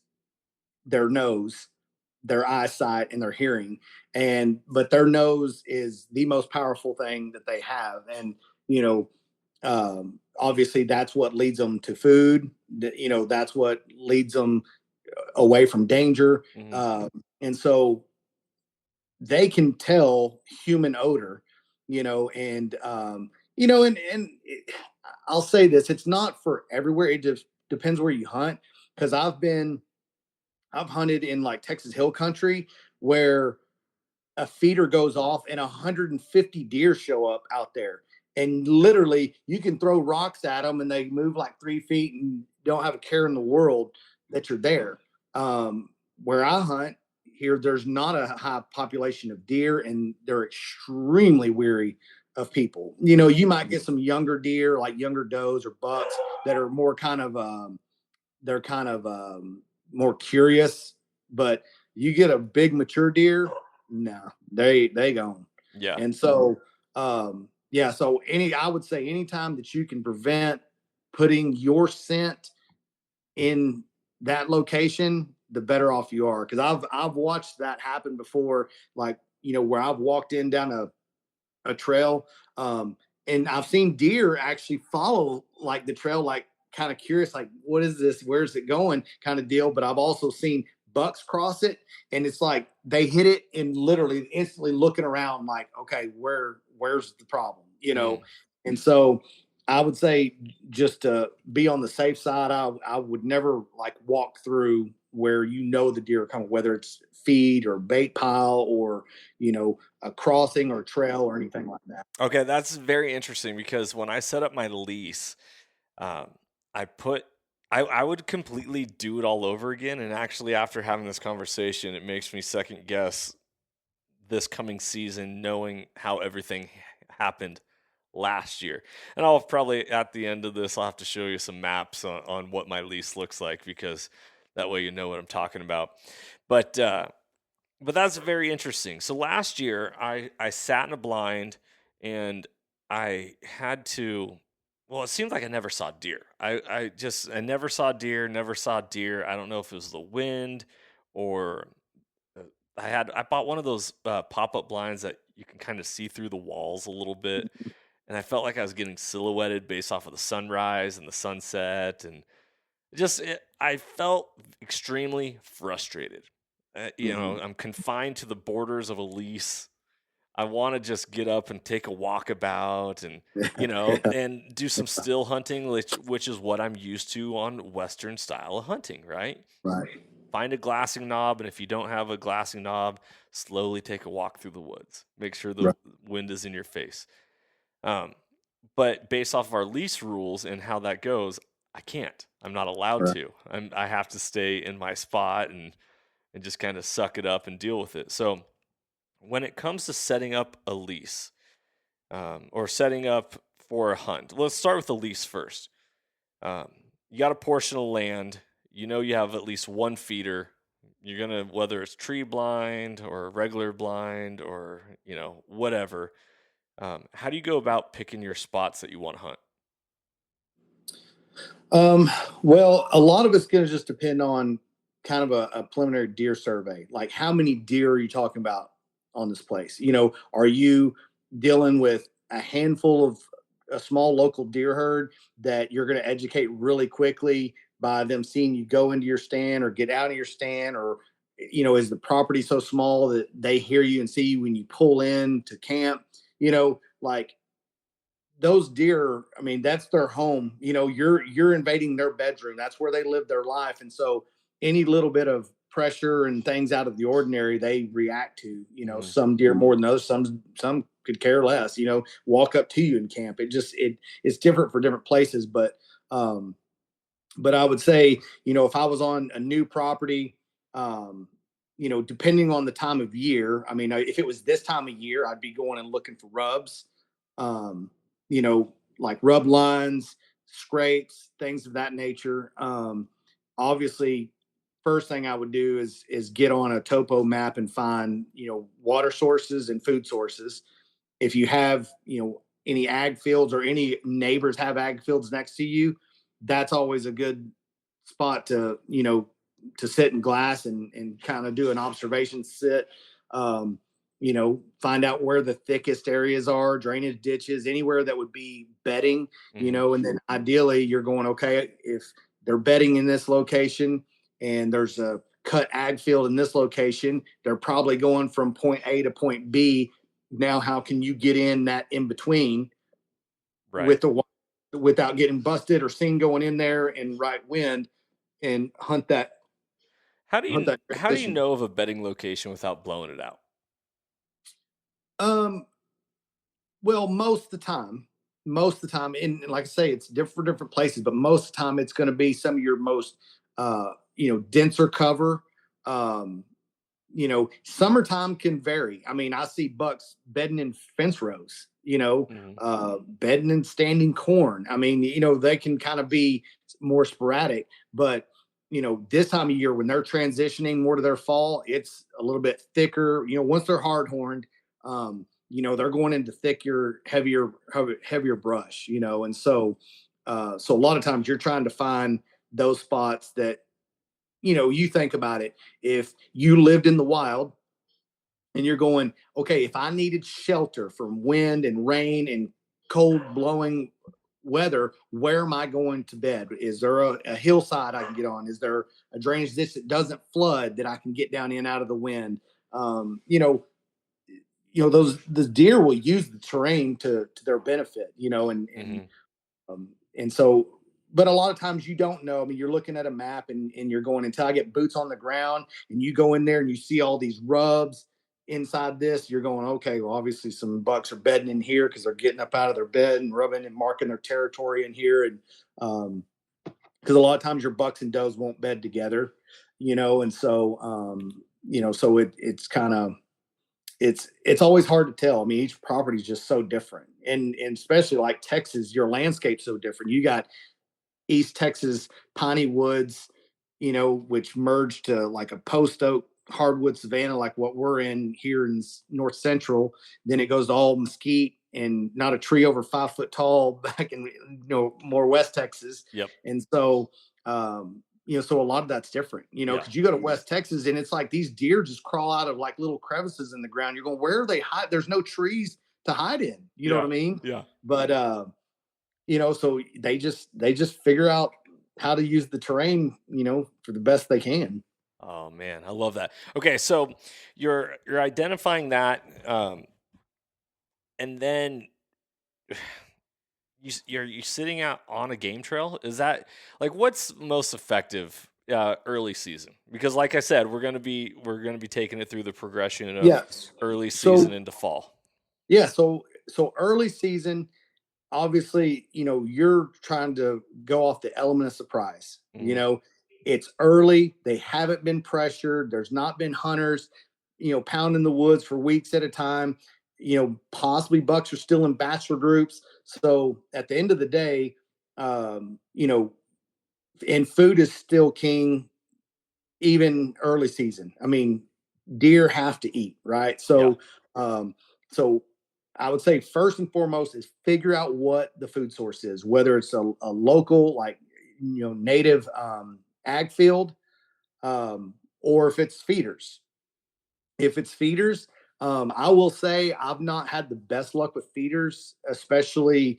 their nose, their eyesight, and their hearing. And but their nose is the most powerful thing that they have. And you know, obviously that's what leads them to food. That's what leads them away from danger. Hmm. And so they can tell human odor, and I'll say this: it's not for everywhere. It just depends where you hunt. Because I've hunted in like Texas Hill Country where a feeder goes off and 150 deer show up out there. And literally, you can throw rocks at them and they move like 3 feet and don't have a care in the world that you're there. Where I hunt here, there's not a high population of deer and they're extremely weary of people. You might get some younger deer, like younger does or bucks, that are more kind of they're kind of more curious. But you get a big mature deer, no, they gone. Yeah. And so yeah, so I would say anytime that you can prevent putting your scent in that location, the better off you are. Because I've watched that happen before, like where I've walked in down a trail. And I've seen deer actually follow like the trail, like kind of curious, like, what is this? Where's it going? Kind of deal. But I've also seen bucks cross it, and it's like they hit it and literally instantly looking around, like, okay, where's the problem? Mm. And so I would say, just to be on the safe side, I would never like walk through where the deer are coming, whether it's feed or bait pile or a crossing or trail or anything like that. Okay, that's very interesting because when I set up my lease, um, I put I would completely do it all over again. And actually, after having this conversation, it makes me second guess this coming season, knowing how everything happened last year. And I'll probably at the end of this, I'll have to show you some maps on what my lease looks like because that way you know what I'm talking about. But but that's very interesting. So last year, I sat in a blind and I had to. Well, it seemed like I never saw deer. I never saw deer. Never saw deer. I don't know if it was the wind or uh, I bought one of those pop up blinds that you can kind of see through the walls a little bit, and I felt like I was getting silhouetted based off of the sunrise and the sunset, and I felt extremely frustrated. Hmm. I'm confined to the borders of a lease. I want to just get up and take a walkabout and, Yeah, and do some still hunting, which is what I'm used to on Western style of hunting, right? right, Find a glassing knob. And if you don't have a glassing knob, slowly take a walk through the woods. Make sure the right, wind is in your face. Um, but based off of our lease rules and how that goes, I can't. I'm not allowed right. to. I have to stay in my spot and just kind of suck it up and deal with it. So when it comes to setting up a lease or setting up for a hunt, let's start with the lease first. Um, you got a portion of land. You have at least one feeder. You're gonna whether it's tree blind or regular blind or whatever. How do you go about picking your spots that you want to hunt? Um, well, a lot of it's going to just depend on kind of a preliminary deer survey. Like, how many deer are you talking about on this place? Are you dealing with a handful of a small local deer herd that you're going to educate really quickly by them seeing you go into your stand or get out of your stand? Or, is the property so small that they hear you and see you when you pull in to camp? Like, those deer, I mean, that's their home. You're invading their bedroom. That's where they live their life. And so any little bit of pressure and things out of the ordinary, they react to. Hmm. Some deer more than others. Some could care less. Walk up to you in camp. It's different for different places. But I would say, if I was on a new property, depending on the time of year, I mean, if it was this time of year, I'd be going and looking for rubs, um, like rub lines, scrapes, things of that nature. Obviously, first thing I would do is get on a topo map and find, water sources and food sources. If you have, any ag fields or any neighbors have ag fields next to you, that's always a good spot to, to sit in glass and kind of do an observation sit. Um, find out where the thickest areas are, drainage ditches, anywhere that would be bedding, and then ideally you're going, okay, if they're bedding in this location and there's a cut ag field in this location, they're probably going from point A to point B. Now, how can you get in that in between Right. without getting busted or seen going in there in right wind and hunt that How do you transition? know of a bedding location without blowing it out? Um, well, most of the time, and like I say, it's different for different places, but most of the time it's going to be some of your most, denser cover. Um, summertime can vary. I mean, I see bucks bedding in fence rows, Hmm. bedding in standing corn. I mean, they can kind of be more sporadic, but this time of year when they're transitioning more to their fall, it's a little bit thicker. Once they're hard horned, they're going into thicker, heavier brush. And so a lot of times you're trying to find those spots that you think about it. If you lived in the wild and you're going, okay, if I needed shelter from wind and rain and cold blowing weather, where am I going to bed? Is there a hillside I can get on? Is there a drainage ditch that doesn't flood that I can get down in out of the wind? Um, you know, those the deer will use the terrain to their benefit, Hmm. and so, but a lot of times you don't know. I mean, you're looking at a map and you're going until I get boots on the ground and you go in there and you see all these rubs inside this, you're going, okay, well, obviously some bucks are bedding in here because they're getting up out of their bed and rubbing and marking their territory in here. And because a lot of times your bucks and does won't bed together, and so, so it's kind of, it's always hard to tell. I mean, each property is just so different, and especially like Texas, your landscape's so different. You got East Texas piney woods, which merged to like a post oak hardwood savanna, like what we're in here in North Central. Then it goes to all mesquite and not a tree over 5 foot tall back in more West Texas. Yep. And so, so a lot of that's different, Yeah. because you go to West Texas and it's like these deer just crawl out of like little crevices in the ground. You're going, where are they hide? There's no trees to hide in. You know what Yeah. I mean? Yeah. But so they just figure out how to use the terrain, for the best they can. Oh man, I love that. Okay, so you're identifying that, and then you're sitting out on a game trail. Is that like what's most effective early season? Because like I said, we're gonna be taking it through the progression of Yes. early season So into fall. yeah, so early season, obviously, you're trying to go off the element of surprise. Hmm. It's early, they haven't been pressured, there's not been hunters, pounding the woods for weeks at a time. Possibly bucks are still in bachelor groups. So at the end of the day, um, you know, and food is still king even early season. I mean, deer have to eat, right? Yeah. Um, so I would say first and foremost is figure out what the food source is, whether it's a local, like native ag field, or if it's feeders. If it's feeders, I will say I've not had the best luck with feeders, especially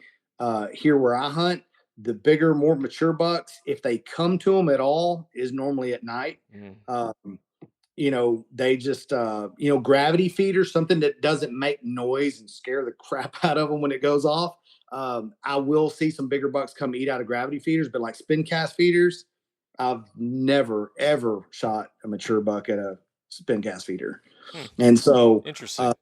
here where I hunt. The bigger, more mature bucks, if they come to them at all, is normally at night. Mhm. Um, they just, gravity feeders, something that doesn't make noise and scare the crap out of them when it goes off. I will see some bigger bucks come eat out of gravity feeders, but like spin cast feeders, I've never ever shot a mature buck at a spin cast feeder. Hmm. And so, Interesting.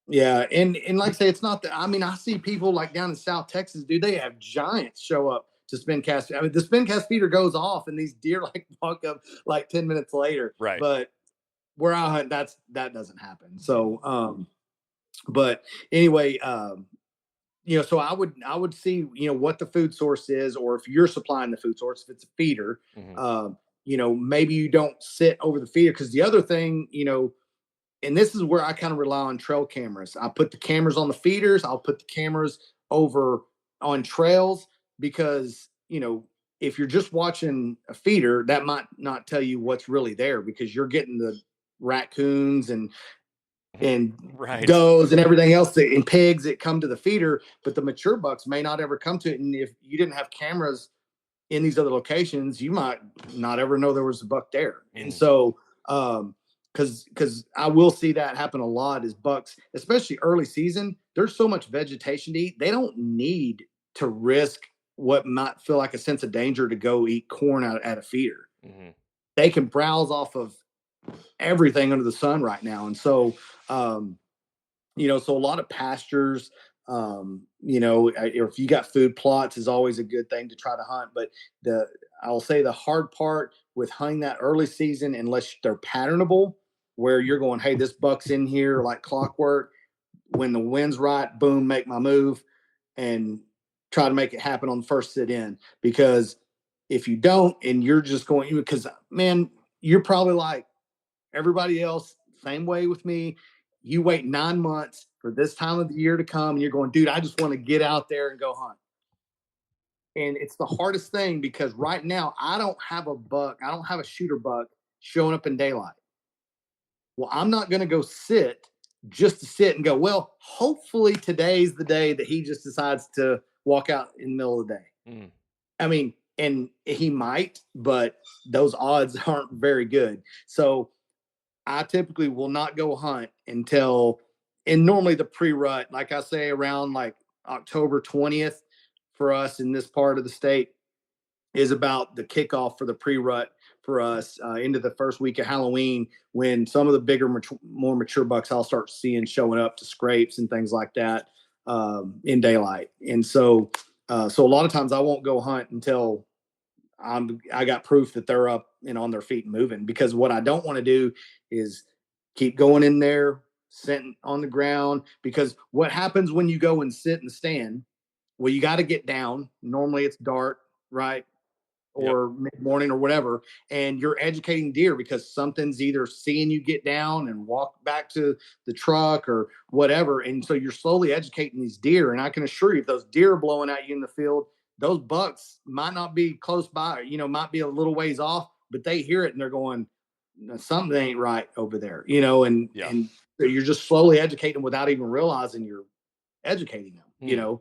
yeah, and like I say, it's not that. I mean, I see people like down in South Texas, dude. They have giants show up to spin cast. I mean, the spin cast feeder goes off, and these deer like walk up like 10 minutes later. Right. But where I hunt, that doesn't happen. So, but anyway, so I would see what the food source is, or if you're supplying the food source, if it's a feeder, Hmm. maybe you don't sit over the feeder because the other thing, and this is where I kind of rely on trail cameras. I put the cameras on the feeders. I'll put the cameras over on trails because if you're just watching a feeder, that might not tell you what's really there, because you're getting the raccoons and Right. does and everything else and pigs that come to the feeder, but the mature bucks may not ever come to it. And if you didn't have cameras in these other locations, you might not ever know there was a buck there. And so, because I will see that happen a lot, is bucks, especially early season, there's so much vegetation to eat. They don't need to risk what might feel like a sense of danger to go eat corn out at a feeder. They can browse off of everything under the sun right now. And so, so a lot of pastures, if you got food plots is always a good thing to try to hunt. But I'll say the hard part with hunting that early season, unless they're patternable, where you're going, hey, this buck's in here like clockwork. When the wind's right, boom, make my move and try to make it happen on the first sit in. Because if you don't, and you're just going, because man, you're probably like everybody else, same way with me. You wait 9 months for this time of the year to come, and you're going, dude, I just want to get out there and go hunt. And it's the hardest thing, because right now I don't have a shooter buck showing up in daylight. Well, I'm not going to go sit just to sit and go, well, hopefully today's the day that he just decides to walk out in the middle of the day. I mean, and he might, but those odds aren't very good. So I typically will not go hunt until, and normally the pre-rut, like I say, around like October 20th for us in this part of the state, is about the kickoff for the pre-rut for us into the first week of Halloween, when some of the bigger, more mature bucks I'll start seeing showing up to scrapes and things like that in daylight. And so a lot of times I won't go hunt until I got proof that they're up and on their feet and moving, because what I don't want to do is keep going in there, sitting on the ground, because what happens when you go and sit and stand, well, you got to get down. Normally it's dark, right? Or mid-morning or whatever, and you're educating deer because something's either seeing you get down and walk back to the truck or whatever. And so you're slowly educating these deer. And I can assure you, if those deer are blowing at you in the field, those bucks might not be close by, might be a little ways off, but they hear it and they're going, something ain't right over there, and so you're just slowly educating them without even realizing you're educating them.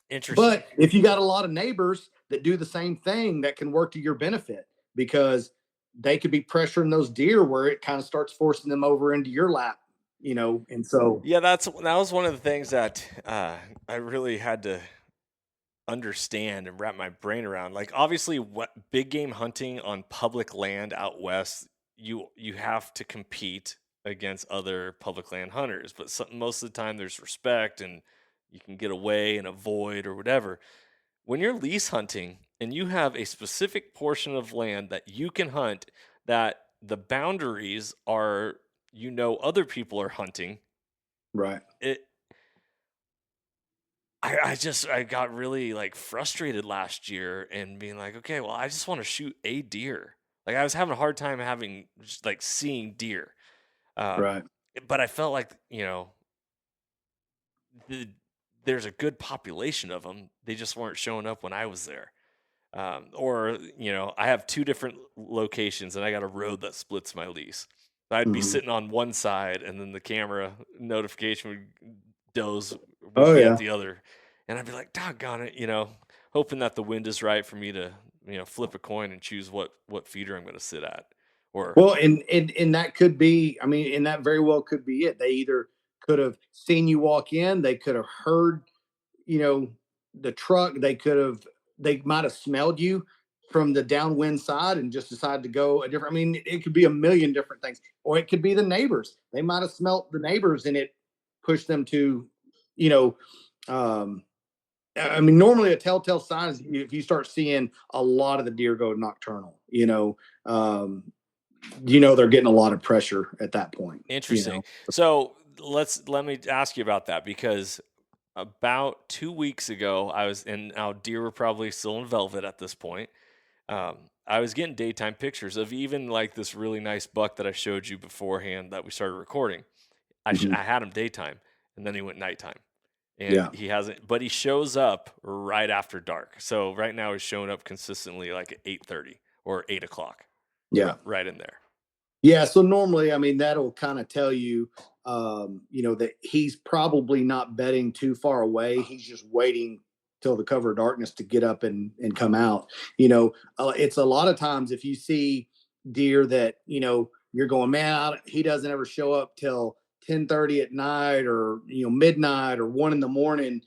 Interesting. But if you got a lot of neighbors that do the same thing, that can work to your benefit, because they could be pressuring those deer where it kind of starts forcing them over into your lap, and so. Yeah, that was one of the things that I really had to understand and wrap my brain around. Like, obviously, what big game hunting on public land out west, you have to compete against other public land hunters, but most of the time there's respect and you can get away and avoid or whatever. When you're lease hunting and you have a specific portion of land that you can hunt, that the boundaries are, other people are hunting, Right. I got really like frustrated last year and being like, okay, well, I just want to shoot a deer. Like, I was having a hard time just like seeing deer. Right. But I felt like, there's a good population of them. They just weren't showing up when I was there. Or, I have two different locations and I got a road that splits my lease. I'd be sitting on one side and then the camera notification would be at the other. And I'd be like, doggone it, hoping that the wind is right for me to, flip a coin and choose what feeder I'm going to sit at. Well, and that could be, and that very well could be it. They either could have seen you walk in, they could have heard, the truck, they might have smelled you from the downwind side and just decided to go a different. It could be a million different things, or it could be the neighbors. They might have smelt the neighbors and it pushed them to, normally a telltale sign is if you start seeing a lot of the deer go nocturnal, they're getting a lot of pressure at that point. Interesting. So let me ask you about that, because about 2 weeks ago, now deer were probably still in velvet at this point. I was getting daytime pictures of even like this really nice buck that I showed you beforehand that we started recording. I had him daytime, and then he went nighttime. and Yeah. he hasn't, but he shows up right after dark. So right now he's showing up consistently like at 8:30 or 8 o'clock, Yeah. right in there. Yeah. So normally, I mean, that'll kind of tell you, that he's probably not bedding too far away. He's just waiting till the cover of darkness to get up and come out. It's a lot of times if you see deer that, you're going, man, he doesn't ever show up till 10:30 at night or, midnight or 1 in the morning.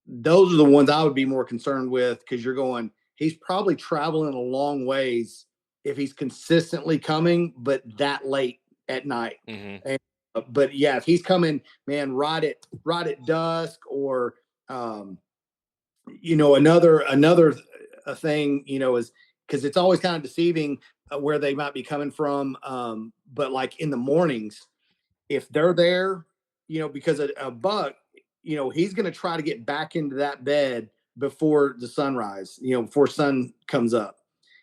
Those are the ones I would be more concerned with because you're going, he's probably traveling a long ways if he's consistently coming, but that late at night. Hmm. And, but yeah, if he's coming, man, right at dusk or, um, another thing, is because it's always kind of deceiving where they might be coming from. But like in the mornings, if they're there, because a buck, he's going to try to get back into that bed before the sunrise, before sun comes up.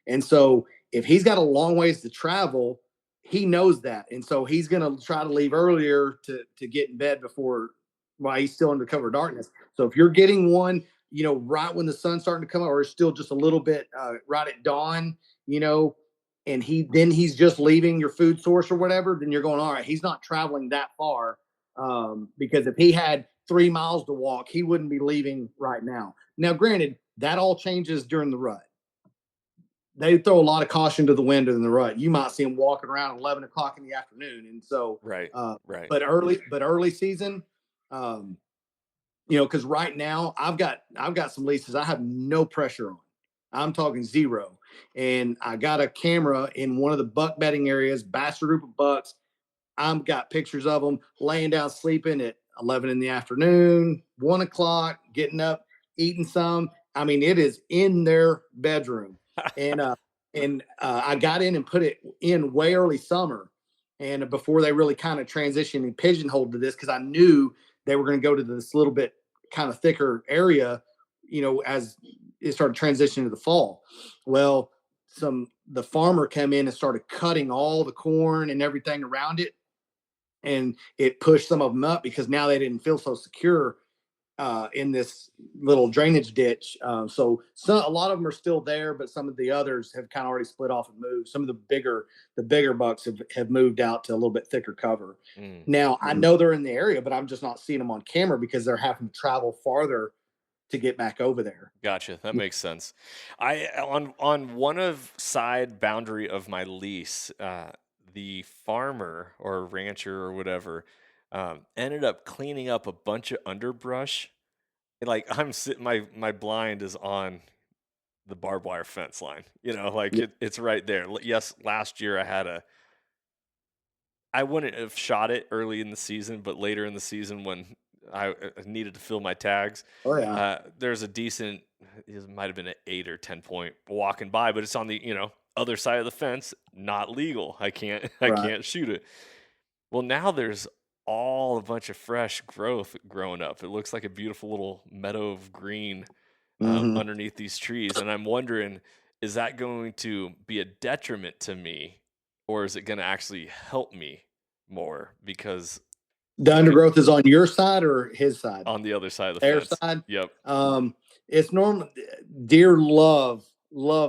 And so if he's got a long ways to travel, he knows that. And so he's going to try to leave earlier to get in bed before while he's still under cover of darkness. So if you're getting one, right when the sun's starting to come up, or still just a little bit right at dawn, and he's just leaving your food source or whatever, then you're going, all right, he's not traveling that far. Because if he had 3 miles to walk, he wouldn't be leaving right now. Now, granted, that all changes during the rut. They throw a lot of caution to the wind in the rut. You might see him walking around 11 o'clock in the afternoon. And so, Right. Right. but early season, because right now I've got some leases I have no pressure on. I'm talking zero. And I got a camera in one of the buck bedding areas, bastard group of bucks. I've got pictures of them laying down sleeping at 11 in the afternoon, 1 o'clock, getting up, eating some. I mean, it is in their bedroom. And I got in and put it in way early summer, and before they really kind of transitioned and pigeonholed to this, because I knew they were going to go to this little bit kind of thicker area, as it started transitioning to the fall. Well, the farmer came in and started cutting all the corn and everything around it, and it pushed some of them up because now they didn't feel so secure in this little drainage ditch. So a lot of them are still there, but some of the others have kind of already split off and moved. Some of the bigger bucks have moved out to a little bit thicker cover. Mm. Now I know they're in the area, but I'm just not seeing them on camera because they're having to travel farther to get back over there. Gotcha. That makes sense. I on one of side boundary of my lease, the farmer or rancher or whatever ended up cleaning up a bunch of underbrush. Like I'm sitting, my blind is on the barbed wire fence line. Like Yeah. it's right there. Yes, last year I wouldn't have shot it early in the season, but later in the season when I needed to fill my tags, Oh yeah. there's a decent, it might have been an 8 or 10 point walking by, but it's on the other side of the fence, not legal. I can't I Right. can't shoot it. Well, now there's all a bunch of fresh growth growing up. It looks like a beautiful little meadow of green Mm-hmm. underneath these trees, and I'm wondering, is that going to be a detriment to me, or is it going to actually help me more because The it could undergrowth is on your side or his side? on the other side of the Their fence? side. Yep. It's normal. Deer love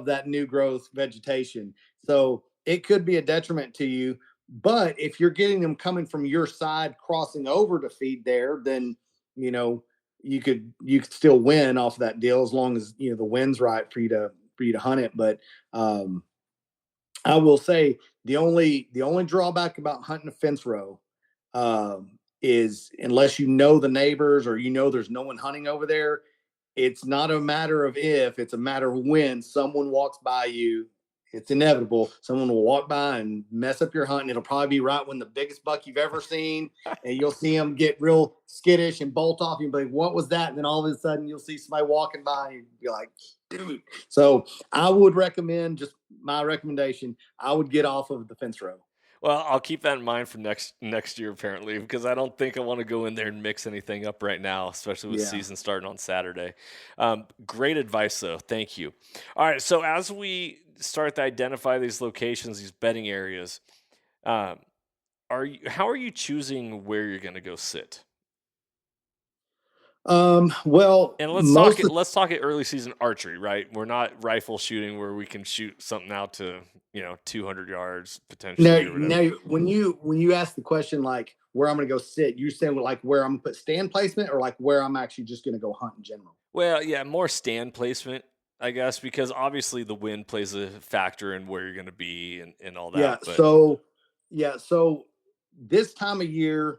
that new growth vegetation, so it could be a detriment to you. But if you're getting them coming from your side, crossing over to feed there, then you know you could still win off of that deal as long as the wind's right for you to hunt it. But I will say the only drawback about hunting a fence row is unless you know the neighbors or there's no one hunting over there, it's not a matter of if, it's a matter of when someone walks by you. It's inevitable. Someone will walk by and mess up your hunt. And it'll probably be right when the biggest buck you've ever seen. And you'll see them get real skittish and bolt off. And be like, what was that? And then all of a sudden you'll see somebody walking by and you'll be like, dude. So I would recommend, just my recommendation, I would get off of the fence row. Well, I'll keep that in mind for next year apparently, because I don't think I want to go in there and mix anything up right now, especially with Yeah. season starting on Saturday. Great advice though. Thank you. All right, so as we start to identify these locations, these bedding areas, um, how are you choosing where you're going to go sit? Well, And most of let's talk it early season archery, right? We're not rifle shooting where we can shoot something out to, 200 yards now, potentially or whatever. when you ask the question like where I'm going to go sit, you saying like where I'm going to put stand placement or like where I'm actually just going to go hunt in general? Well, yeah, more stand placement, I guess, because obviously the wind plays a factor in where you're going to be and all Yeah. that. But So this time of year,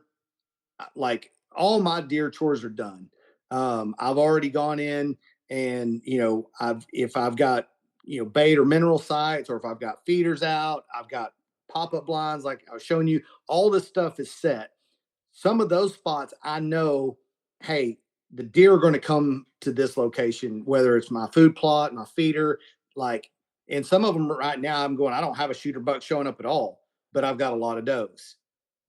like all my deer chores are done. I've already gone in and if I've got bait or mineral sites, or if I've got feeders out, I've got pop up blinds like I was showing you. All this stuff is set. Some of those spots I know, hey, the deer are going to come to this location, whether it's my food plot, my feeder, like, and some of them right now I'm going, I don't have a shooter buck showing up at all, but I've got a lot of does.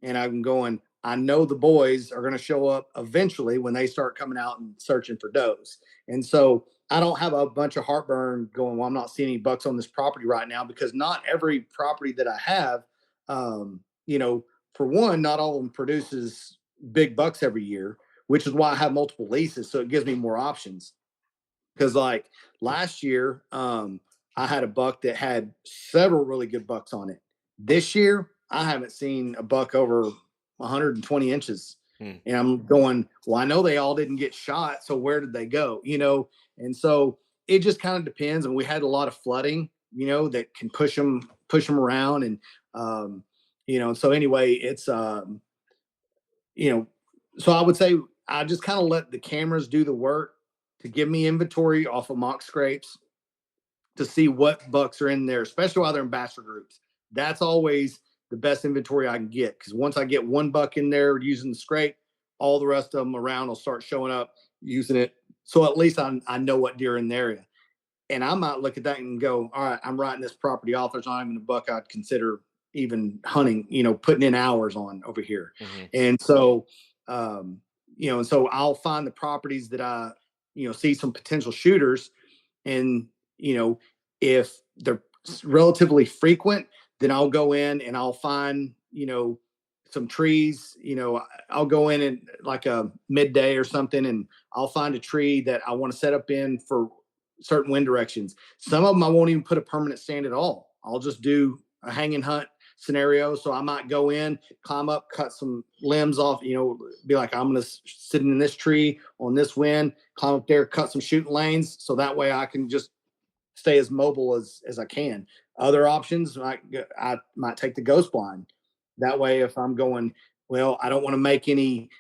And I'm going, I know the boys are going to show up eventually when they start coming out and searching for does. And so I don't have a bunch of heartburn going, well, I'm not seeing any bucks on this property right now, because not every property that I have, for one, not all of them produces big bucks every year, which is why I have multiple leases. So it gives me more options. Because like last year, I had a buck that had several really good bucks on it. This year, I haven't seen a buck over 120 inches. hmm. And I'm going, well, I know they all didn't get shot. So where did they go? And so it just kind of depends. And we had a lot of flooding, that can push them around. And so anyway, it's, you know, so I would say I just kind of let the cameras do the work to give me inventory off of mock scrapes to see what bucks are in there, especially while they're in bachelor groups. That's always the best inventory I can get, because once I get one buck in there using the scrape, all the rest of them around will start showing up using it. So at least I know what deer are in the area. And I might look at that and go, all right, I'm writing this property off. There's not even a buck I'd consider even hunting, putting in hours on over here. Hmm. And so, and so I'll find the properties that I, see some potential shooters. And, if they're relatively frequent, then I'll go in and I'll find, some trees, I'll go in and like a midday or something, and I'll find a tree that I want to set up in for certain wind directions. Some of them I won't even put a permanent stand at all. I'll just do a hanging hunt scenario. So I might go in, climb up, cut some limbs off, be like, I'm going to sit in this tree on this wind, climb up there, cut some shooting lanes. So that way I can just stay as mobile as I can. Other options, I might take the ghost blind. That way, if I'm going, well, I don't want to make any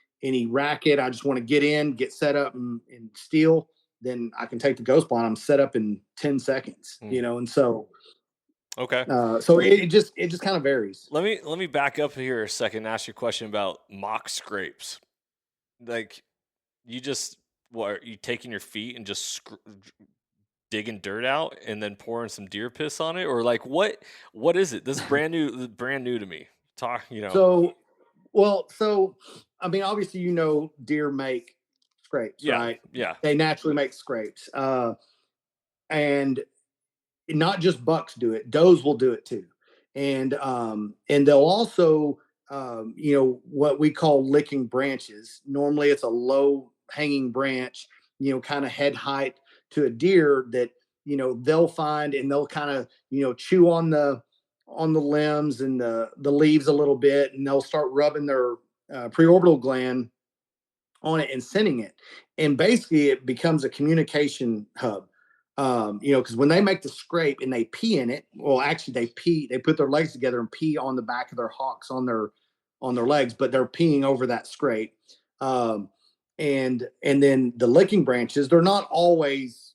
racket. I just want to get in, get set up, and steal. Then I can take the ghost blind. I'm set up in 10 seconds. And so Okay. it just kind of varies. Let me back up here a second and ask you a question about mock scrapes. Like, what are you taking your feet and just digging dirt out and then pouring some deer piss on it, or like what is it? This is brand new to me. So, so I mean, obviously, deer make scrapes, Yeah, right? yeah, They naturally make scrapes, and not just bucks do it; does will do it too, and they'll also, what we call licking branches. Normally, it's a low hanging branch, kind of head height to a deer that they'll find, and they'll kind of chew on the limbs and the leaves a little bit, and they'll start rubbing their preorbital gland on it and sending it, and basically it becomes a communication hub. Because when they make the scrape and they pee in it, well, actually they put their legs together and pee on the back of their hocks on their legs, but they're peeing over that scrape. And then the licking branches, they're not always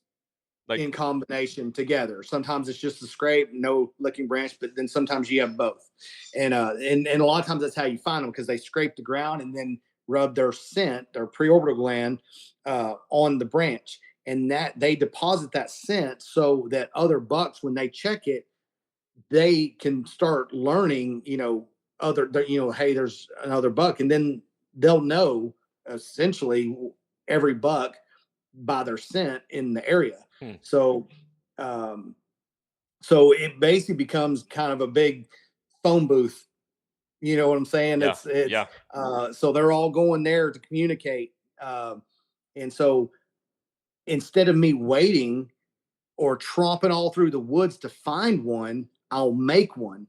like in combination together. Sometimes it's just a scrape, no licking branch, but then sometimes you have both. And a lot of times that's how you find them, because they scrape the ground and then rub their scent, their preorbital gland, on the branch, and that they deposit that scent so that other bucks, when they check it, they can start learning, hey, there's another buck, and then they'll know essentially every buck by their scent in the area. hmm, So, um, so it basically becomes kind of a big phone booth. You know what I'm saying? yeah, It's yeah, so they're all going there to communicate. And so instead of me waiting or tromping all through the woods to find one, I'll make one.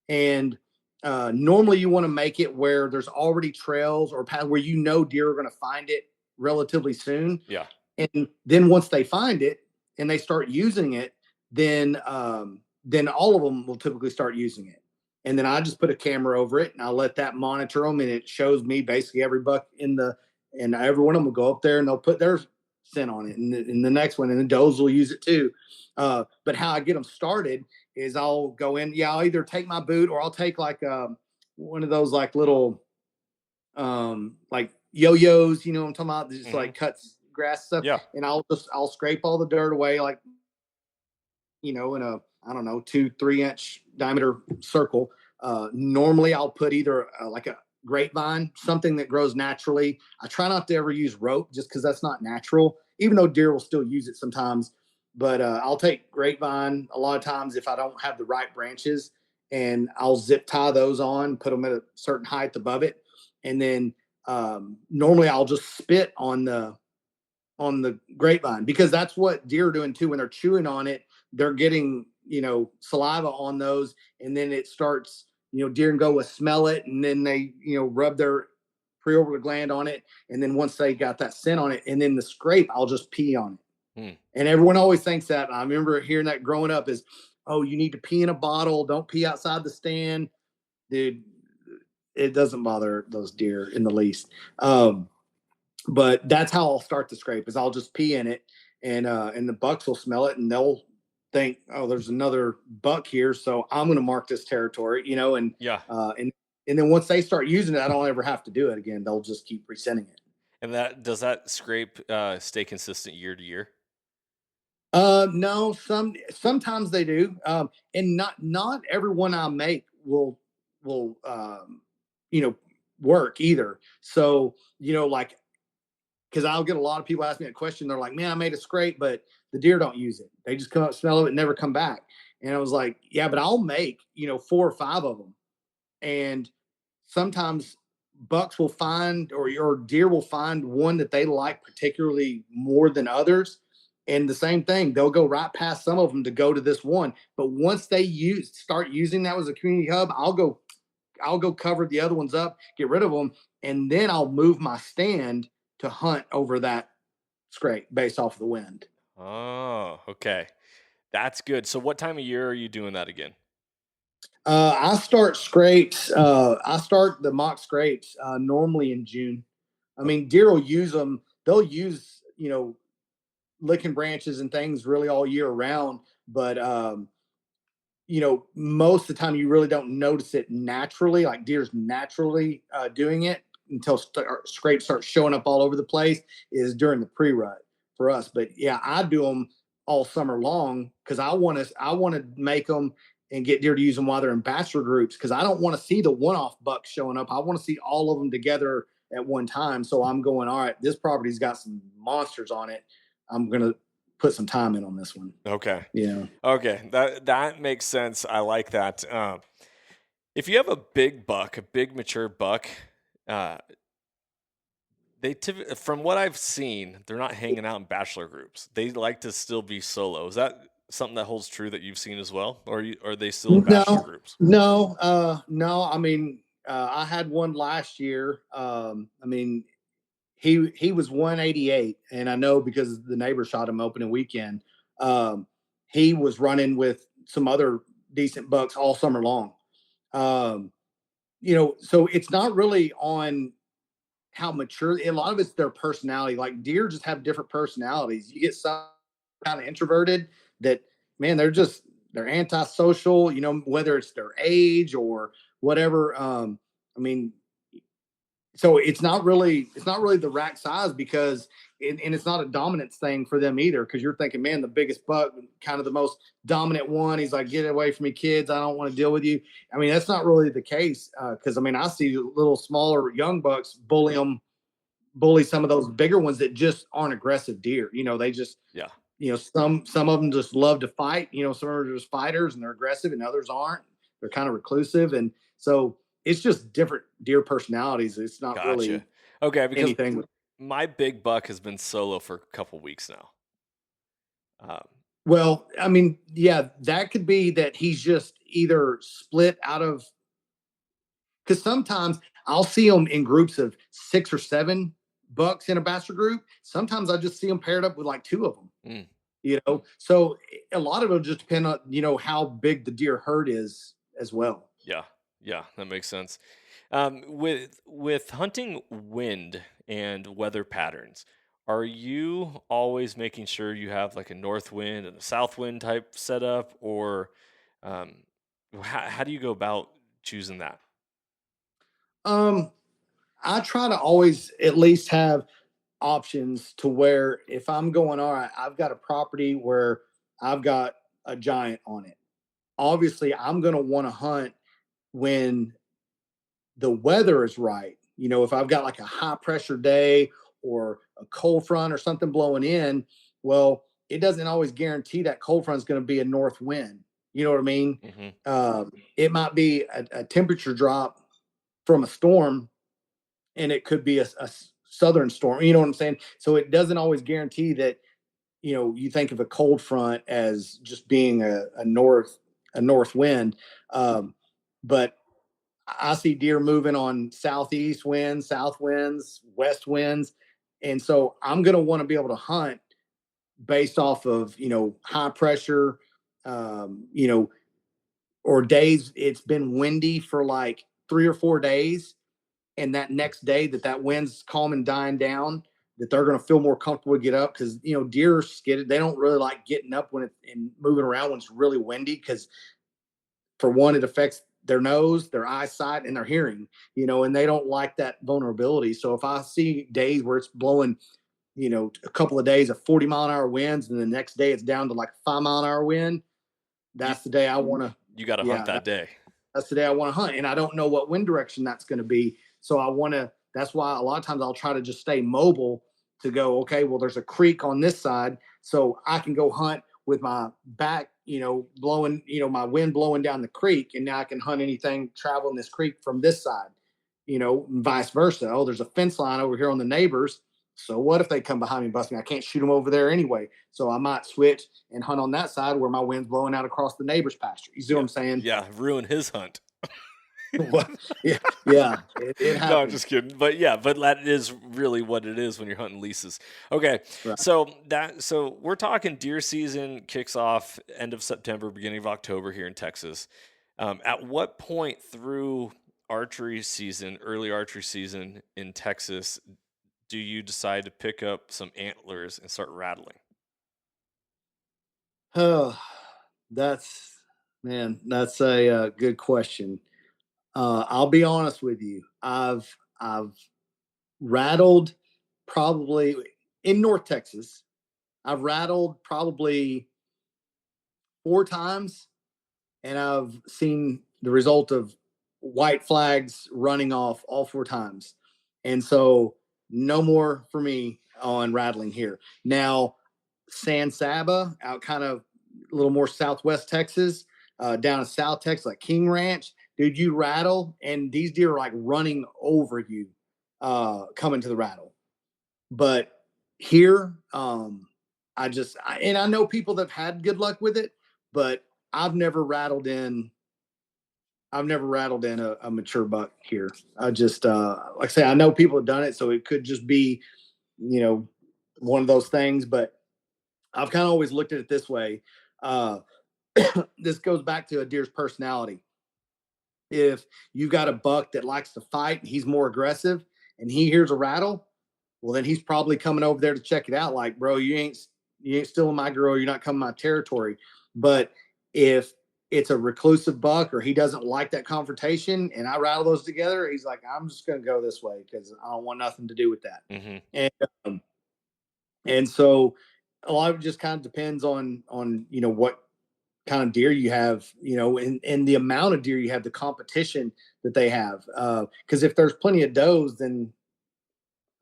And normally you want to make it where there's already trails or paths where deer are going to find it relatively soon. Yeah. And then once they find it and they start using it, then all of them will typically start using it. And then I just put a camera over it and I'll let that monitor them, and it shows me basically every buck and every one of them will go up there and they'll put their scent on it, and the next one, and the does will use it too. But how I get them started is I'll go in. Yeah, I'll either take my boot or I'll take like one of those like little like yo-yos, you know what I'm talking about? Just like cuts grass stuff. Yeah. And I'll scrape all the dirt away, like, in a, I don't know, 2-3 inch diameter circle. Normally I'll put either like a grapevine, something that grows naturally. I try not to ever use rope just because that's not natural, even though deer will still use it sometimes. But I'll take grapevine a lot of times if I don't have the right branches, and I'll zip tie those on, put them at a certain height above it. And then normally I'll just spit on the grapevine, because that's what deer are doing too. When they're chewing on it, they're getting, saliva on those, and then it starts, deer and go with smell it, and then they, rub their preorbital gland on it, and then once they got that scent on it, and then the scrape, I'll just pee on it. And everyone always thinks that. I remember hearing that growing up is, oh, you need to pee in a bottle, don't pee outside the stand. Dude, it doesn't bother those deer in the least. But that's how I'll start the scrape, is I'll just pee in it, and the bucks will smell it and they'll think, oh, there's another buck here, so I'm going to mark this territory, and Yeah. And then once they start using it, I don't ever have to do it again. They'll just keep resending it. And does that scrape stay consistent year to year? No, sometimes they do, and not everyone I make will work either. So like, because I'll get a lot of people ask me a question. They're like, "Man, I made a scrape, but the deer don't use it. They just come up, smell it, and never come back." And I was like, "Yeah, but I'll make 4 or 5 of them, and sometimes bucks will find, or deer will find one that they like particularly more than others." And the same thing, they'll go right past some of them to go to this one. But once they start using that as a community hub, I'll go cover the other ones up, get rid of them, and then I'll move my stand to hunt over that scrape based off of the wind. Oh, okay. That's good. So what time of year are you doing that again? I start scrapes. I start the mock scrapes normally in June. I mean, deer will use them. They'll use licking branches and things really all year around. But most of the time you really don't notice it naturally, like deer's naturally doing it until scrapes start showing up all over the place, is during the pre-rut for us. But yeah, I do them all summer long because I want to make them and get deer to use them while they're in bachelor groups, because I don't want to see the one-off bucks showing up. I want to see all of them together at one time. So I'm going, all right, this property's got some monsters on it. I'm going to put some time in on this one. Okay. Yeah. Okay. That makes sense. I like that. If you have a big buck, a big mature buck, uh, from what I've seen, they're not hanging out in bachelor groups. They like to still be solo. Is that something that holds true that you've seen as well, or are they still in bachelor groups? No. I mean, I had one last year. I mean, he was 188, and I know because the neighbor shot him opening weekend. He was running with some other decent bucks all summer long. Um, so it's not really on how mature. A lot of it's their personality. Like deer just have different personalities. You get some kind of introverted that, man, they're antisocial, whether it's their age or whatever. I mean, so it's not really the rack size, because and it's not a dominance thing for them either, because you're thinking, man, the biggest buck, kind of the most dominant one, he's like, get away from me, kids, I don't want to deal with you. I mean, that's not really the case, because I mean, I see little smaller young bucks bully some of those bigger ones that just aren't aggressive deer. They just, Yeah. some of them just love to fight. Some are just fighters and they're aggressive, and others aren't. They're kind of reclusive, and so it's just different deer personalities. It's not Gotcha. really Okay, because anything. my big buck has been solo for a couple weeks now. Um, Well, I mean, yeah, that could be that he's just either split out of, because sometimes I'll see them in groups of 6 or 7 bucks in a bachelor group. Sometimes I just see them paired up with like 2 of them. mm, So a lot of it will just depend on how big the deer herd is as well. yeah, yeah, that makes sense. With hunting wind and weather patterns, are you always making sure you have like a north wind and a south wind type setup, or um, how do you go about choosing that? um I try to always at least have options to where if I'm going, all right, I've got a property where I've got a giant on it, obviously I'm going to want to hunt when the weather is right. If I've got like a high pressure day or a cold front or something blowing in, well, it doesn't always guarantee that cold front is going to be a north wind. You know what I mean? Hmm. It might be a temperature drop from a storm, and it could be a southern storm. You know what I'm saying? So it doesn't always guarantee that you think of a cold front as just being a north wind. But I see deer moving on southeast winds, south winds, west winds. And so I'm going to want to be able to hunt based off of, high pressure, or days it's been windy for like 3 or 4 days. And that next day that wind's calm and dying down, that they're going to feel more comfortable to get up, because, deer are skidded. They don't really like getting up when it's and moving around when it's really windy, because for one, it affects their nose, their eyesight, and their hearing, and they don't like that vulnerability. So if I see days where it's blowing, a couple of days of 40-mile-an-hour winds, and the next day it's down to like 5-mile-an-hour wind, You that's the day I want to, you got to hunt yeah, that day. that's the day I want to hunt. And I don't know what wind direction that's going to be. So that's why a lot of times I'll try to just stay mobile to go, okay, well, there's a creek on this side. So I can go hunt with my back, blowing, my wind blowing down the creek. And now I can hunt anything traveling this creek from this side, and vice versa. Oh, there's a fence line over here on the neighbors. So what if they come behind me and bust me? I can't shoot them over there anyway. So I might switch and hunt on that side where my wind's blowing out across the neighbor's pasture. You see what Yeah, I'm saying? yeah, ruin his hunt. What? Yeah, yeah, it No, I'm happens. just kidding. But yeah, but that is really what it is when you're hunting leases. Okay, Right. so we're talking deer season kicks off end of September, beginning of October here in Texas. At what point through archery season, early archery season in Texas, do you decide to pick up some antlers and start rattling? Oh, that's that's a good question. I'll be honest with you. I've rattled probably in North Texas. I've rattled probably 4 times, and I've seen the result of white flags running off all 4 times. And so no more for me on rattling here. Now, San Saba, out kind of a little more southwest Texas, down in South Texas, like King Ranch, dude, you rattle and these deer are like running over you, coming to the rattle. But here, and I know people that have had good luck with it, but I've never rattled in. I've never rattled in a mature buck here. I just, like I say, I know people have done it, so it could just be, you know, one of those things. But I've kind of always looked at it this way. Uh, this goes back to a deer's personality. If you got a buck that likes to fight and he's more aggressive and he hears a rattle, well, then he's probably coming over there to check it out. Like, bro, you ain't stealing my girl. You're not coming my territory. But if it's a reclusive buck or he doesn't like that confrontation and I rattle those together, he's like, I'm just going to go this way because I don't want nothing to do with that. Hmm. And, um, and so a lot of it just kind of depends on, what kind of deer you have, and the amount of deer you have, the competition that they have. Because if there's plenty of does, then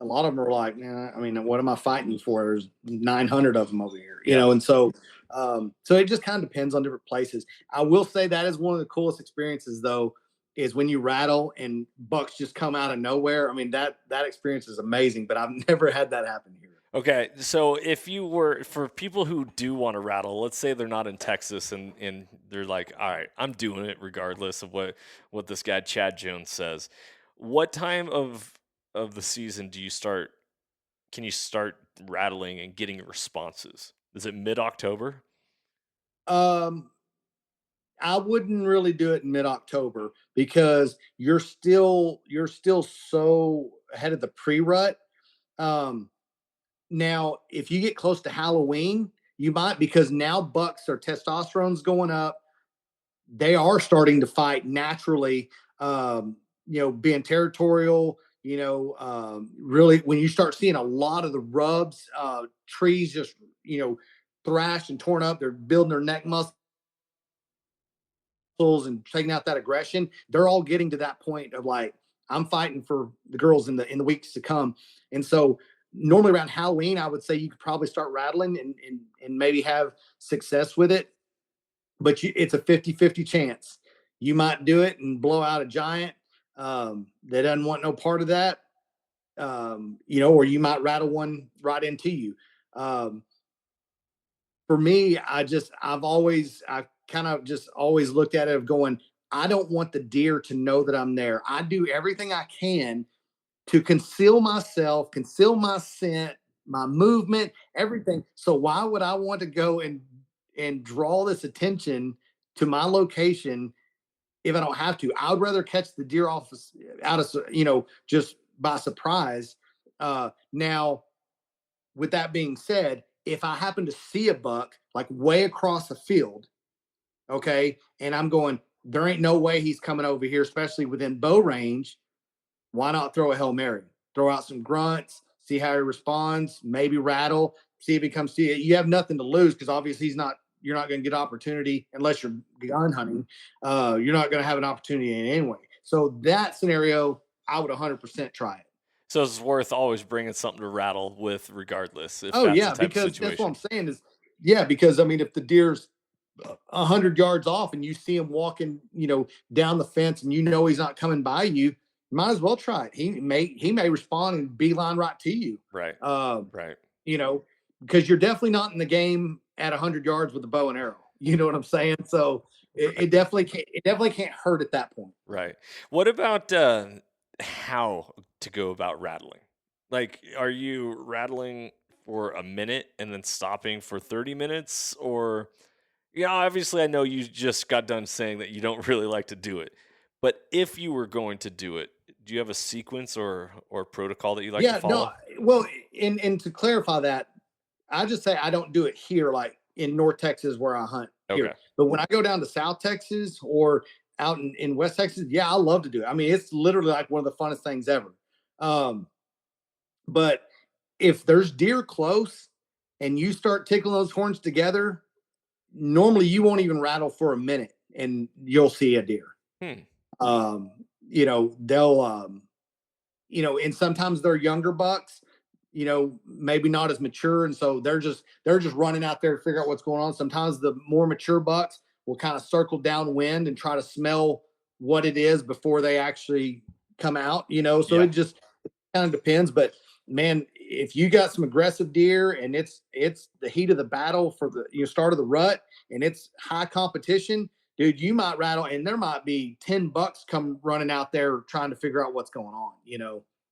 a lot of them are like, nah, I mean, what am I fighting for? There's 900 of them over here, Yeah. and so it just kind of depends on different places. I will say that is one of the coolest experiences, though, is when you rattle and bucks just come out of nowhere. I mean, that experience is amazing, but I've never had that happen here. Okay, so if you were for people who do want to rattle, let's say they're not in Texas and they're like, all right, I'm doing it regardless of what this guy Chad Jones says. What time of the season do you start? Can you start rattling and getting responses? Is it mid October? Um, I wouldn't really do it in mid-October because you're still so ahead of the pre-rut. Um, Now, if you get close to Halloween, you might, because now bucks, their testosterone's going up. They are starting to fight naturally. Being territorial. Really, when you start seeing a lot of the rubs, trees just thrashed and torn up, they're building their neck muscles and taking out that aggression. They're all getting to that point of like, I'm fighting for the girls in the weeks to come. And so normally around Halloween, I would say you could probably start rattling and maybe have success with it. But it's a 50-50 chance. You might do it and blow out a giant that doesn't want no part of that. Or you might rattle one right into you. Um, for me, I kind of just always looked at it of going, I don't want the deer to know that I'm there. I do everything I can to conceal myself, conceal my scent, my movement, everything. So why would I want to go and draw this attention to my location if I don't have to? I would rather catch the deer off out of just by surprise. Now, with that being said, if I happen to see a buck like way across the field, okay, and I'm going, there ain't no way he's coming over here, especially within bow range. Why not throw a Hail Mary? Throw out some grunts, see how he responds, maybe rattle, see if he comes to you. You have nothing to lose because obviously you're not going to get opportunity unless you're gun hunting. You're not going to have an opportunity in anyway. So that scenario, I would 100% try it. So it's worth always bringing something to rattle with, regardless if Oh that's the yeah, type of because that's what situation. I'm saying is, yeah, because I mean, if the deer's 100 yards off and you see him walking, down the fence and he's not coming by you, might as well try it. He may respond and beeline right to you. Right. Uh, Right. because you're definitely not in the game at 100 yards with a bow and arrow. You know what I'm saying? So it definitely can't hurt at that point. Right. What about how to go about rattling? Like, are you rattling for a minute and then stopping for 30 minutes? Or, yeah, obviously, I know you just got done saying that you don't really like to do it. But if you were going to do it, do you have a sequence or protocol that you like to Yeah, no. follow? Well, and to clarify that, I just say I don't do it here, like in North Texas where I hunt Okay. here. But when I go down to South Texas or out in West Texas, yeah, I love to do it. I mean, it's literally like one of the funnest things ever. Um, but if there's deer close and you start tickling those horns together, normally you won't even rattle for a minute and you'll see a deer. Hmm. Um, they'll and sometimes they're younger bucks, maybe not as mature, and so they're just running out there to figure out what's going on. Sometimes the more mature bucks will kind of circle downwind and try to smell what it is before they actually come out. So Yeah. it just kind of depends. But man, if you got some aggressive deer and it's the heat of the battle for the start of the rut and it's high competition, dude, you might rattle and there might be 10 bucks come running out there trying to figure out what's going on.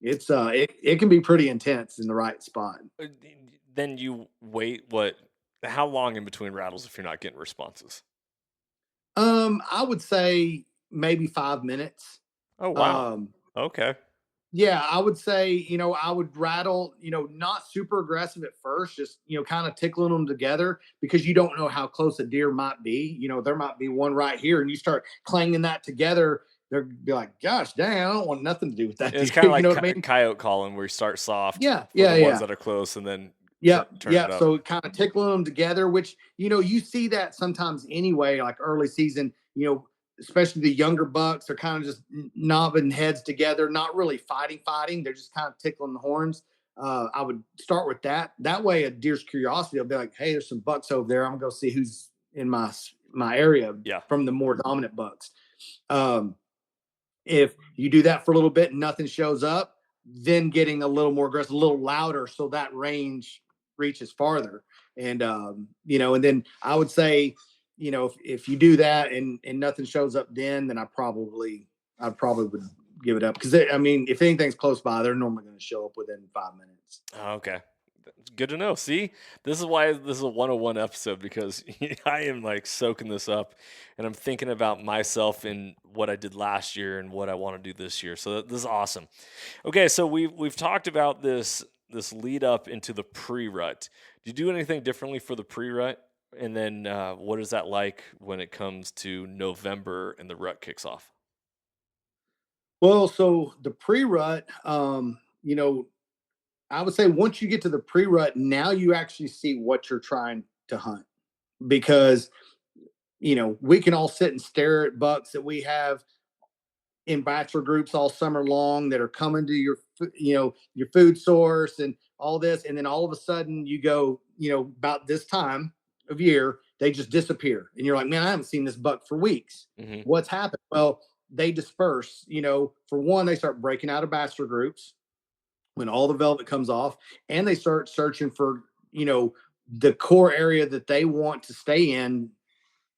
It can be pretty intense in the right spot. Then you wait, what? How long in between rattles if you're not getting responses? I would say maybe 5 minutes. Oh, wow. Um, Okay. Yeah, I would say, I would rattle, not super aggressive at first, just, kind of tickling them together because you don't know how close a deer might be. There might be one right here and you start clanging that together. They'll be like, gosh, dang, I don't want nothing to do with that It's deer. kind of You like know what I mean? coyote calling, where you start soft Yeah, for yeah, the ones yeah. that are close and then Yep, turn it yep. up. So kind of tickling them together, which you see that sometimes anyway, like early season. Especially the younger bucks are kind of just knobbing heads together, not really fighting. They're just kind of tickling the horns. I would start with that. That way, a deer's curiosity will be like, "Hey, there's some bucks over there. I'm gonna go see who's in my area Yeah. from the more dominant bucks." Um, If you do that for a little bit and nothing shows up, then getting a little more aggressive, a little louder, so that range reaches farther. And and then I would say, if you do that and nothing shows up, then I probably would give it up, because I mean, if anything's close by, they're normally going to show up within 5 minutes. Oh, okay. Good to know. See, this is why this is a 101 episode, because I am like soaking this up and I'm thinking about myself and what I did last year and what I want to do this year. So this is awesome. Okay, so we've talked about this lead up into the pre-rut. Do you do anything differently for the pre-rut? And then what is that like when it comes to November and the rut kicks off? Well, so the pre-rut, I would say once you get to the pre-rut, now you actually see what you're trying to hunt, because we can all sit and stare at bucks that we have in bachelor groups all summer long that are coming to your food source and all this, and then all of a sudden you go, about this time of year they just disappear, and you're like, man, I haven't seen this buck for weeks. Hmm. What's happened? Well, they disperse. For one, they start breaking out of bachelor groups when all the velvet comes off, and they start searching for the core area that they want to stay in,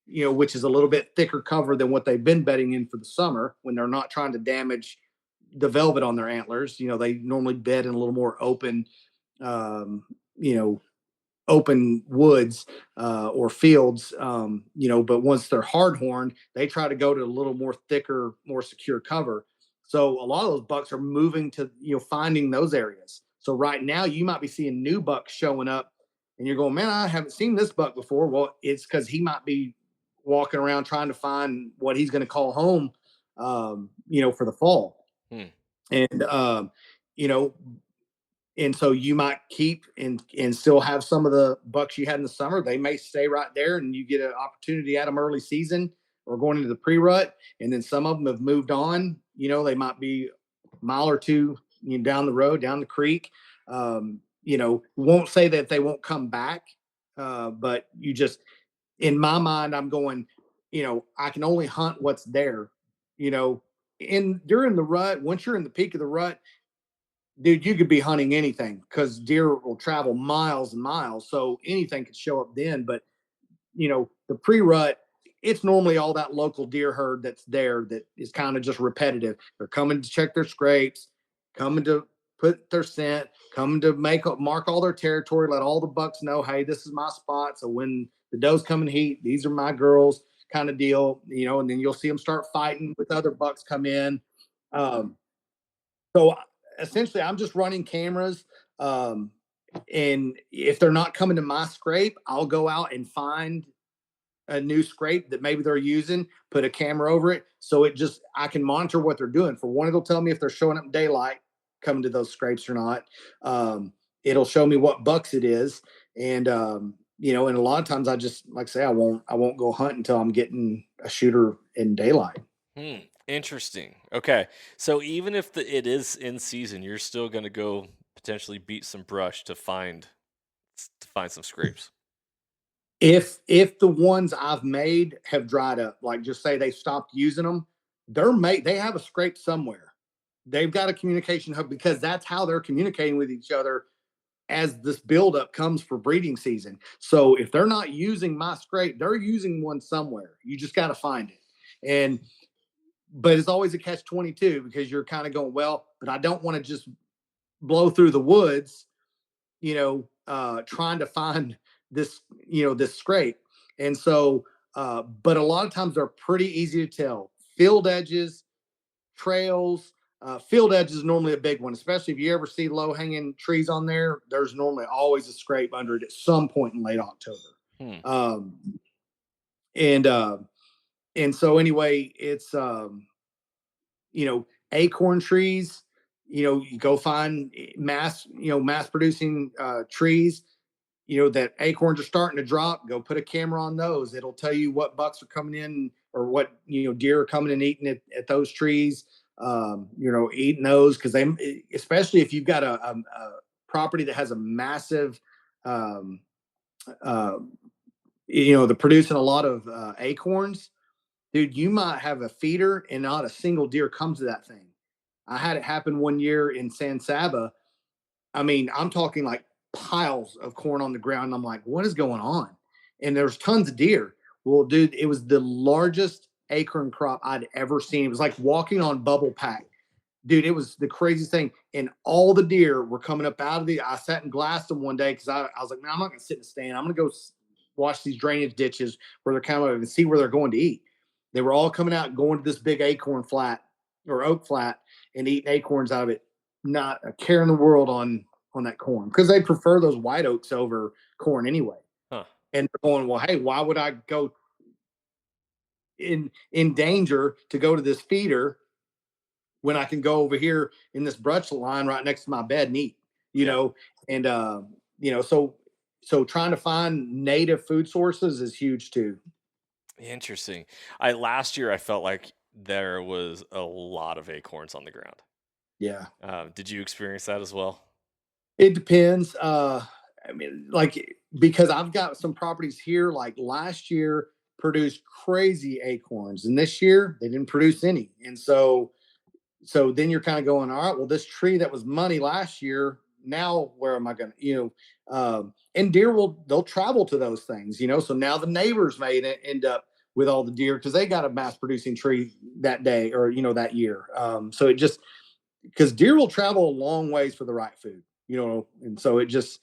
which is a little bit thicker cover than what they've been bedding in for the summer, when they're not trying to damage the velvet on their antlers. They normally bed in a little more open, um, you know, open woods or fields. But once they're hard horned, they try to go to a little more thicker, more secure cover. So a lot of those bucks are moving to, finding those areas. So right now you might be seeing new bucks showing up, and you're going, man, I haven't seen this buck before. Well, it's because he might be walking around trying to find what he's going to call home, for the fall. Hmm. And, you know, and so you might keep and still have some of the bucks you had in the summer. They may stay right there, and you get an opportunity at them early season or going into the pre-rut. And then some of them have moved on. They might be a mile or two, down the road, down the creek. Won't say that they won't come back, but you just, in my mind, I'm going, I can only hunt what's there. You know, in during the rut, once you're in the peak of the rut, dude, you could be hunting anything, because deer will travel miles and miles. So anything could show up then. But the pre-rut, it's normally all that local deer herd that's there that is kind of just repetitive. They're coming to check their scrapes, coming to put their scent, coming to mark all their territory, let all the bucks know, hey, this is my spot. So when the does come in heat, these are my girls, kind of deal. And then you'll see them start fighting with other bucks come in. Um, so essentially, I'm just running cameras. Um, and if they're not coming to my scrape, I'll go out and find a new scrape that maybe they're using, put a camera over it. So I can monitor what they're doing. For one, it'll tell me if they're showing up in daylight, coming to those scrapes or not. It'll show me what bucks it is. And, and a lot of times I just, like I say, I won't go hunt until I'm getting a shooter in daylight. Hmm. Interesting. Okay. So even if it is in season, you're still going to go potentially beat some brush to find some scrapes. If the ones I've made have dried up, like just say they stopped using them, they have a scrape somewhere. They've got a communication hub, because that's how they're communicating with each other as this buildup comes for breeding season. So if they're not using my scrape, they're using one somewhere. You just got to find it. And but it's always a catch 22, because you're kind of going, well, but I don't want to just blow through the woods, trying to find this scrape. And so, but a lot of times they're pretty easy to tell. Field edges, trails, field edge is normally a big one, especially if you ever see low hanging trees on there. There's normally always a scrape under it at some point in late October. Hmm. Um, and so anyway, it's acorn trees. You go find mass producing trees, that acorns are starting to drop. Go put a camera on those. It'll tell you what bucks are coming in, or what deer are coming and eating at those trees. Eating those, because especially if you've got a property that has a massive, um, they're producing a lot of acorns. dude, you might have a feeder and not a single deer comes to that thing. I had it happen one year in San Saba. I mean, I'm talking like piles of corn on the ground. I'm like, what is going on? And there's tons of deer. Well, dude, it was the largest acorn crop I'd ever seen. It was like walking on bubble pack. Dude, it was the craziest thing. And all the deer were coming up out of I sat and glassed them one day because I was like, man, I'm not going to sit in the stand. I'm going to go watch these drainage ditches where they're coming up and see where they're going to eat. They were all coming out, going to this big acorn flat or oak flat and eating acorns out of it. Not a care in the world on that corn because they prefer those white oaks over corn anyway. Huh. And they're going, well, hey, why would I go in danger to go to this feeder when I can go over here in this brush line right next to my bed and eat, you know? And, so trying to find native food sources is huge too. Interesting. Last year I felt like there was a lot of acorns on the ground. Yeah. Did you experience that as well? It depends. I mean, like, because I've got some properties here, like last year produced crazy acorns and this year they didn't produce any. And so then you're kind of going, all right, well, this tree that was money last year, now where am I going to, and deer they'll travel to those things, so now the neighbors may end up with all the deer because they got a mass producing tree that day or, that year. So it just, because deer will travel a long ways for the right food, and so it just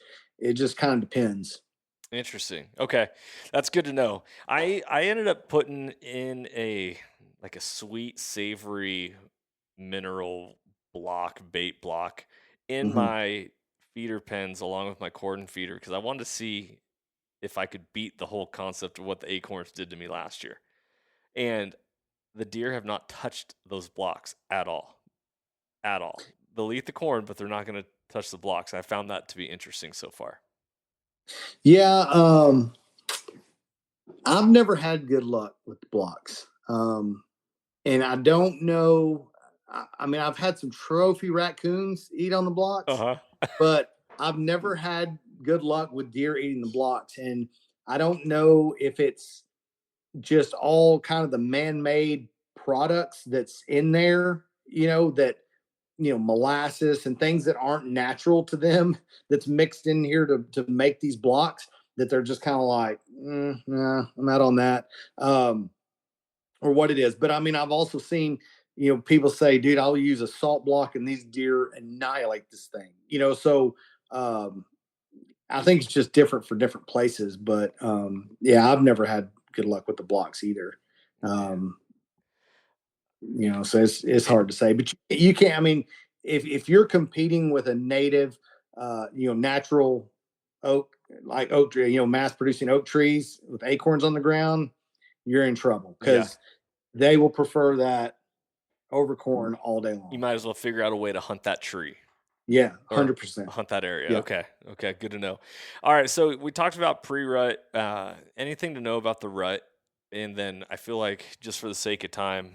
kind of depends. Interesting. Okay. That's good to know. I ended up putting in a sweet, savory mineral block, bait block in Mm-hmm. my feeder pens along with my cordon feeder because I wanted to see if I could beat the whole concept of what the acorns did to me last year. And the deer have not touched those blocks at all. At all. They'll eat the corn, but they're not going to touch the blocks. I found that to be interesting so far. Yeah. I've never had good luck with the blocks. And I don't know. I mean, I've had some trophy raccoons eat on the blocks, Uh-huh. but I've never had good luck with deer eating the blocks. And I don't know if it's just all kind of the man-made products that's in there, that, molasses and things that aren't natural to them that's mixed in here to make these blocks that they're just kind of like, nah, I'm out on that. Or what it is. But I mean, I've also seen, people say, dude, I'll use a salt block and these deer annihilate this thing, so I think it's just different for different places. But yeah, I've never had good luck with the blocks either. So it's hard to say, but you can't, I mean, if you're competing with a native, natural oak, like oak tree, mass producing oak trees with acorns on the ground, you're in trouble because they will prefer that over corn all day long. You might as well figure out a way to hunt that tree. Yeah, Or 100%. hunt that area. Yeah. Okay, good to know. All right, so we talked about pre-rut. Anything to know about the rut? And then I feel like just for the sake of time,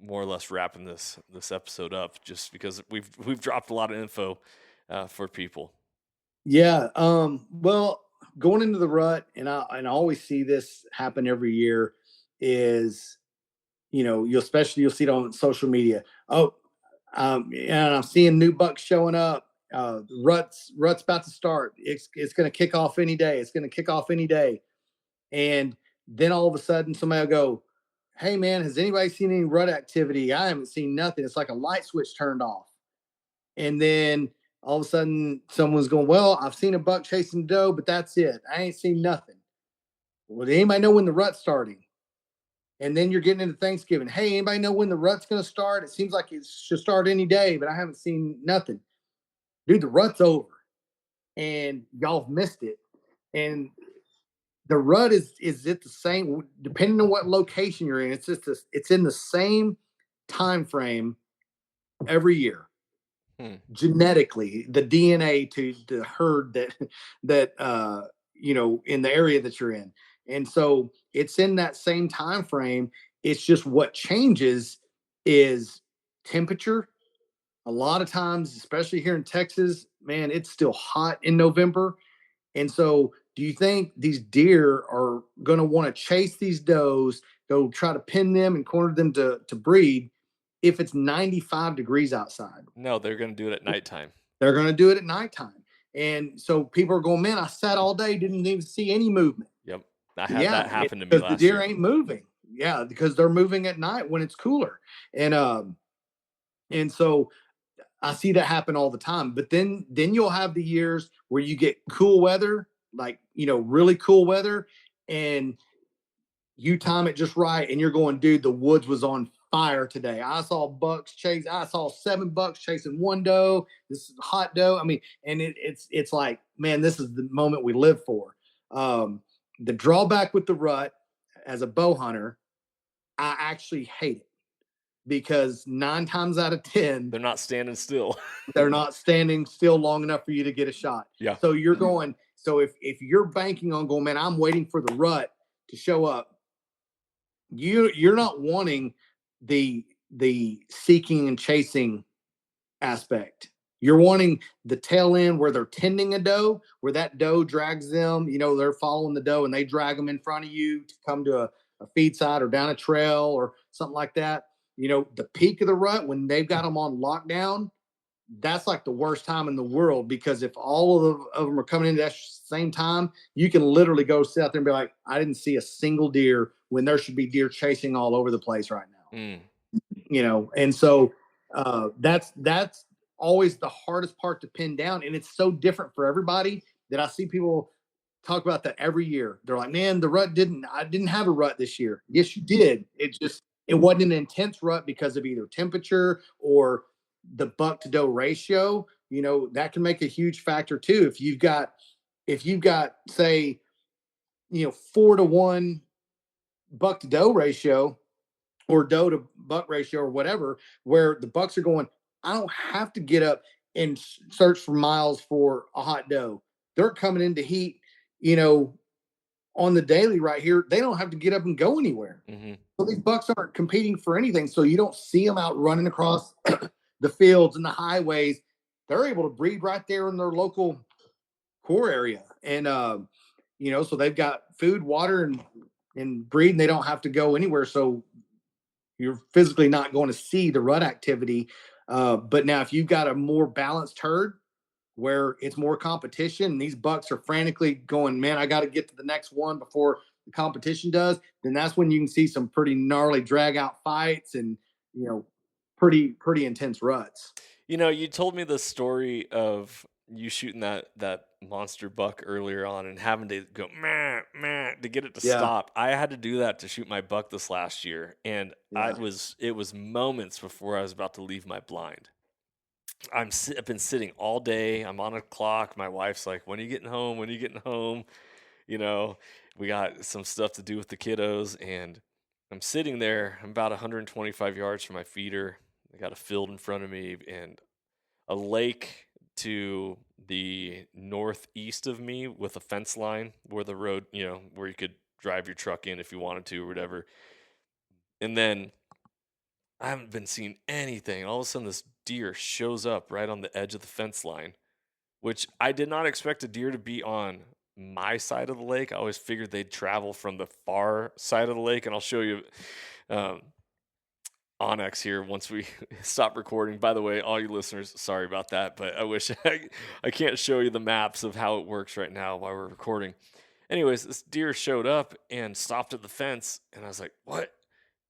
more or less wrapping this episode up, just because we've dropped a lot of info for people. Yeah. Well, going into the rut, and I always see this happen every year, is you'll see it on social media. Oh, and I'm seeing new bucks showing up. Rut's about to start. It's going to kick off any day. It's going to kick off any day. And then all of a sudden somebody will go, hey man, has anybody seen any rut activity? I haven't seen nothing. It's like a light switch turned off. And then all of a sudden someone's going, well, I've seen a buck chasing doe, but that's it. I ain't seen nothing. Well, does anybody know when the rut's starting? And then you're getting into Thanksgiving. Hey, anybody know when the rut's going to start? It seems like it should start any day, but I haven't seen nothing. Dude, the rut's over and y'all have missed it. And the rut is it the same, depending on what location you're in, it's it's in the same time frame every year. Genetically, the DNA to the herd that in the area that you're in. And so it's in that same time frame. It's just what changes is temperature. A lot of times, especially here in Texas, man, it's still hot in November. And so do you think these deer are going to want to chase these does, go try to pin them and corner them to breed if it's 95 degrees outside? No, they're going to do it at nighttime. They're going to do it at nighttime. And so people are going, man, I sat all day, didn't even see any movement. Yep. I had Yeah, that happen to me because the last deer year. ain't moving. Yeah, because they're moving at night when it's cooler. And so I see that happen all the time. But then you'll have the years where you get cool weather, like, really cool weather, and you time it just right, and you're going, dude, the woods was on fire today. I saw 7 bucks chasing one doe. This is hot doe. I mean, and it's like, man, this is the moment we live for. The drawback with the rut as a bow hunter, I actually hate it because 9 times out of 10, They're not standing still. they're not standing still long enough for you to get a shot. Yeah. So you're going, so if you're banking on going, man, I'm waiting for the rut to show up, you're not wanting the seeking and chasing aspect. You're wanting the tail end where they're tending a doe, where that doe drags them, they're following the doe and they drag them in front of you to come to a feed side or down a trail or something like that. The peak of the rut when they've got them on lockdown, that's like the worst time in the world, because if all of them are coming in at that same time, you can literally go sit out there and be like, I didn't see a single deer when there should be deer chasing all over the place right now. And so that's always the hardest part to pin down, and it's so different for everybody that I see people talk about that every year. They're like, man, I didn't have a rut this year. Yes, you did. It wasn't an intense rut because of either temperature or the buck to doe ratio. That can make a huge factor too. If you've got say 4-to-1 buck to doe ratio or doe to buck ratio or whatever, where the bucks are going, I don't have to get up and search for miles for a hot doe. They're coming into heat, on the daily right here. They don't have to get up and go anywhere. Mm-hmm. So these bucks aren't competing for anything. So you don't see them out running across the fields and the highways. They're able to breed right there in their local core area. And, so they've got food, water, and breed, and they don't have to go anywhere. So you're physically not going to see the rut activity. But now if you've got a more balanced herd where it's more competition and these bucks are frantically going, man, I got to get to the next one before the competition does, then that's when you can see some pretty gnarly drag out fights and, pretty intense ruts. You told me the story of you shooting that monster buck earlier on and having to go meh, meh, to get it to stop. I had to do that to shoot my buck this last year, and it was moments before I was about to leave my blind. I've been sitting all day. I'm on a clock. My wife's like, "When are you getting home? When are you getting home?" We got some stuff to do with the kiddos, and I'm sitting there. I'm about 125 yards from my feeder. I got a field in front of me and a lake to the northeast of me with a fence line where the road, where you could drive your truck in if you wanted to or whatever. And then I haven't been seeing anything. All of a sudden, this deer shows up right on the edge of the fence line, which I did not expect a deer to be on my side of the lake. I always figured they'd travel from the far side of the lake, and I'll show you Onyx here once we stop recording. By the way, all you listeners, sorry about that, but I wish I can't show you the maps of how it works right now while we're recording. Anyways, this deer showed up and stopped at the fence, and I was like, what?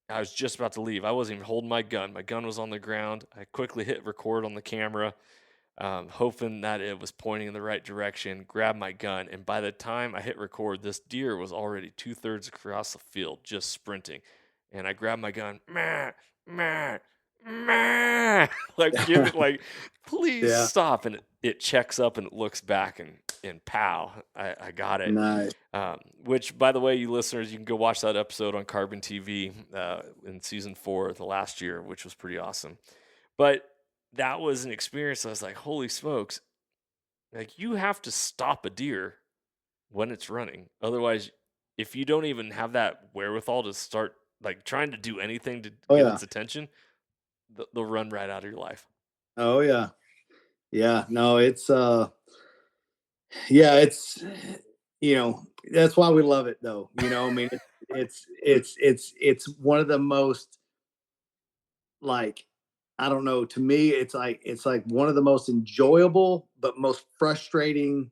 I was just about to leave. I wasn't even holding my gun. My gun was on the ground. I quickly hit record on the camera, hoping that it was pointing in the right direction, grabbed my gun, and by the time I hit record, this deer was already 2/3 across the field, just sprinting. And I grabbed my gun, meh, meh, meh, please stop. And it checks up and it looks back and pow, I got it. Nice. Which, by the way, you listeners, you can go watch that episode on Carbon TV in season 4 of the last year, which was pretty awesome. But that was an experience. I was like, holy smokes. Like, you have to stop a deer when it's running. Otherwise, if you don't even have that wherewithal to start like trying to do anything to get its attention, they'll run right out of your life. Oh yeah. Yeah. No, it's That's why we love it though. I mean, it's one of the most, like, I don't know, to me, it's like one of the most enjoyable but most frustrating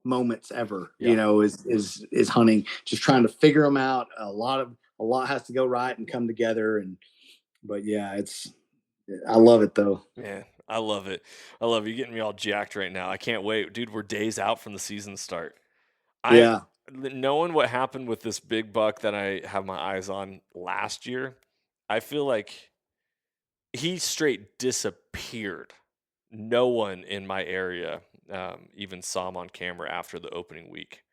moments ever, Yeah. is hunting, just trying to figure them out. A lot has to go right and come together. But yeah, I love it though. Man, I love it. I love you getting me all jacked right now. I can't wait. Dude, we're days out from the season start. I Yeah. knowing what happened with this big buck that I have my eyes on last year, I feel like he straight disappeared. No one in my area even saw him on camera after the opening week.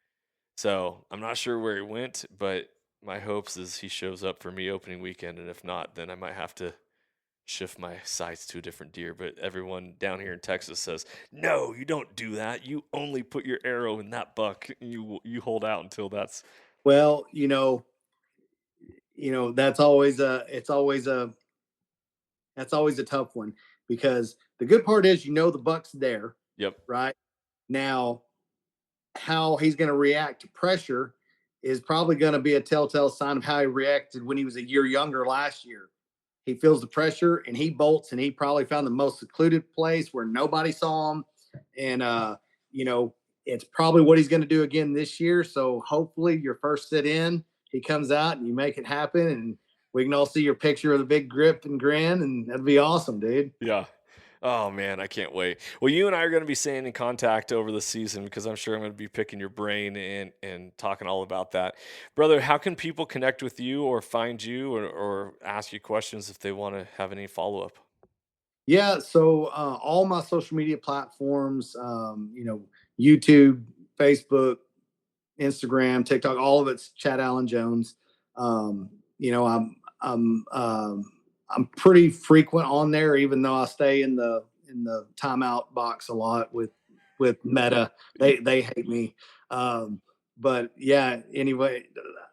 So I'm not sure where he went, but my hopes is he shows up for me opening weekend, and if not, then I might have to shift my sights to a different deer. But everyone down here in Texas says, no, you don't do that. You only put your arrow in that buck. You hold out until that's Well, that's always a tough one, because the good part is, the buck's there, yep. right? Now, how he's going to react to pressure is probably going to be a telltale sign of how he reacted when he was a year younger last year. He feels the pressure and he bolts, and he probably found the most secluded place where nobody saw him. And, it's probably what he's going to do again this year. So hopefully your first sit in, he comes out and you make it happen, and we can all see your picture of the big grip and grin, and that'd be awesome, dude. Yeah. Oh man, I can't wait. Well, you and I are going to be staying in contact over the season because I'm sure I'm going to be picking your brain and talking all about that. Brother, how can people connect with you or find you or ask you questions if they want to have any follow up? Yeah, so all my social media platforms, YouTube, Facebook, Instagram, TikTok, all of it's Chad Allen Jones. Um, you know, I'm I'm um, I'm pretty frequent on there, even though I stay in the timeout box a lot with Meta. They hate me. Um, but yeah, anyway,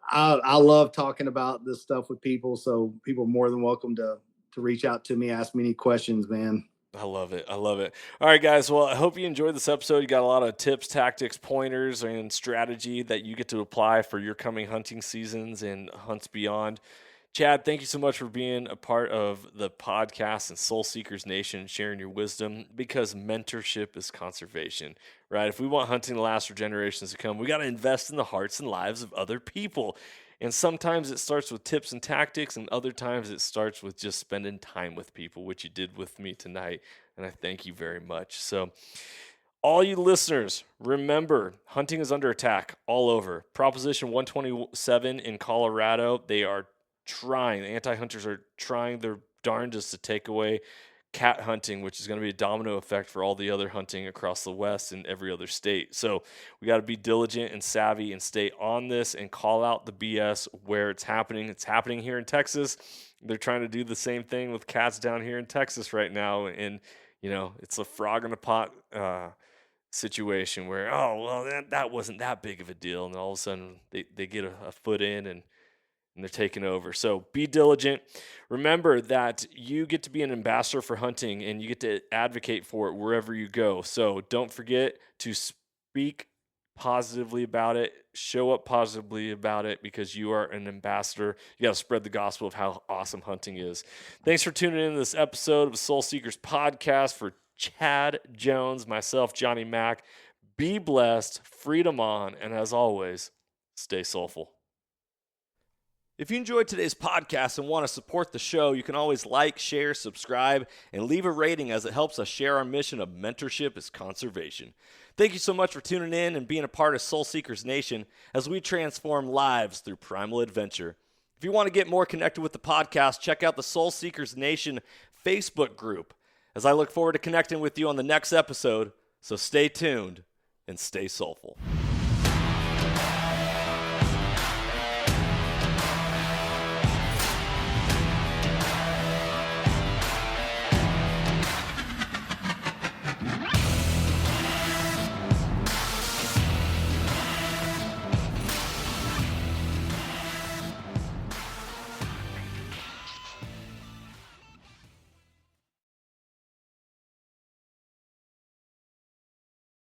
I love talking about this stuff with people, so people are more than welcome to reach out to me, ask me any questions, man. I love it. I love it. All right, guys. Well, I hope you enjoyed this episode. You got a lot of tips, tactics, pointers, and strategy that you get to apply for your coming hunting seasons and hunts beyond. Chad, thank you so much for being a part of the podcast and Soul Seekers Nation and sharing your wisdom, because mentorship is conservation, right? If we want hunting to last for generations to come, we got to invest in the hearts and lives of other people. And sometimes it starts with tips and tactics, and other times it starts with just spending time with people, which you did with me tonight. And I thank you very much. So, all you listeners, remember, hunting is under attack all over. Proposition 127 in Colorado, the anti-hunters are trying their darndest to take away cat hunting, which is going to be a domino effect for all the other hunting across the West and every other state. So we got to be diligent and savvy and stay on this and call out the BS where it's happening. It's happening here in Texas. They're trying to do the same thing with cats down here in Texas right now. And, it's a frog in a pot situation where, oh, well, that wasn't that big of a deal. And all of a sudden they get a foot in and they're taking over. So be diligent. Remember that you get to be an ambassador for hunting and you get to advocate for it wherever you go. So don't forget to speak positively about it, show up positively about it, because you are an ambassador. You got to spread the gospel of how awesome hunting is. Thanks for tuning in to this episode of the Soul Seekers podcast. For Chad Jones, myself, Johnny Mack, be blessed, freedom on, and as always, stay soulful. If you enjoyed today's podcast and want to support the show, you can always like, share, subscribe, and leave a rating, as it helps us share our mission of mentorship is conservation. Thank you so much for tuning in and being a part of Soul Seekers Nation as we transform lives through primal adventure. If you want to get more connected with the podcast, check out the Soul Seekers Nation Facebook group, as I look forward to connecting with you on the next episode. So stay tuned and stay soulful.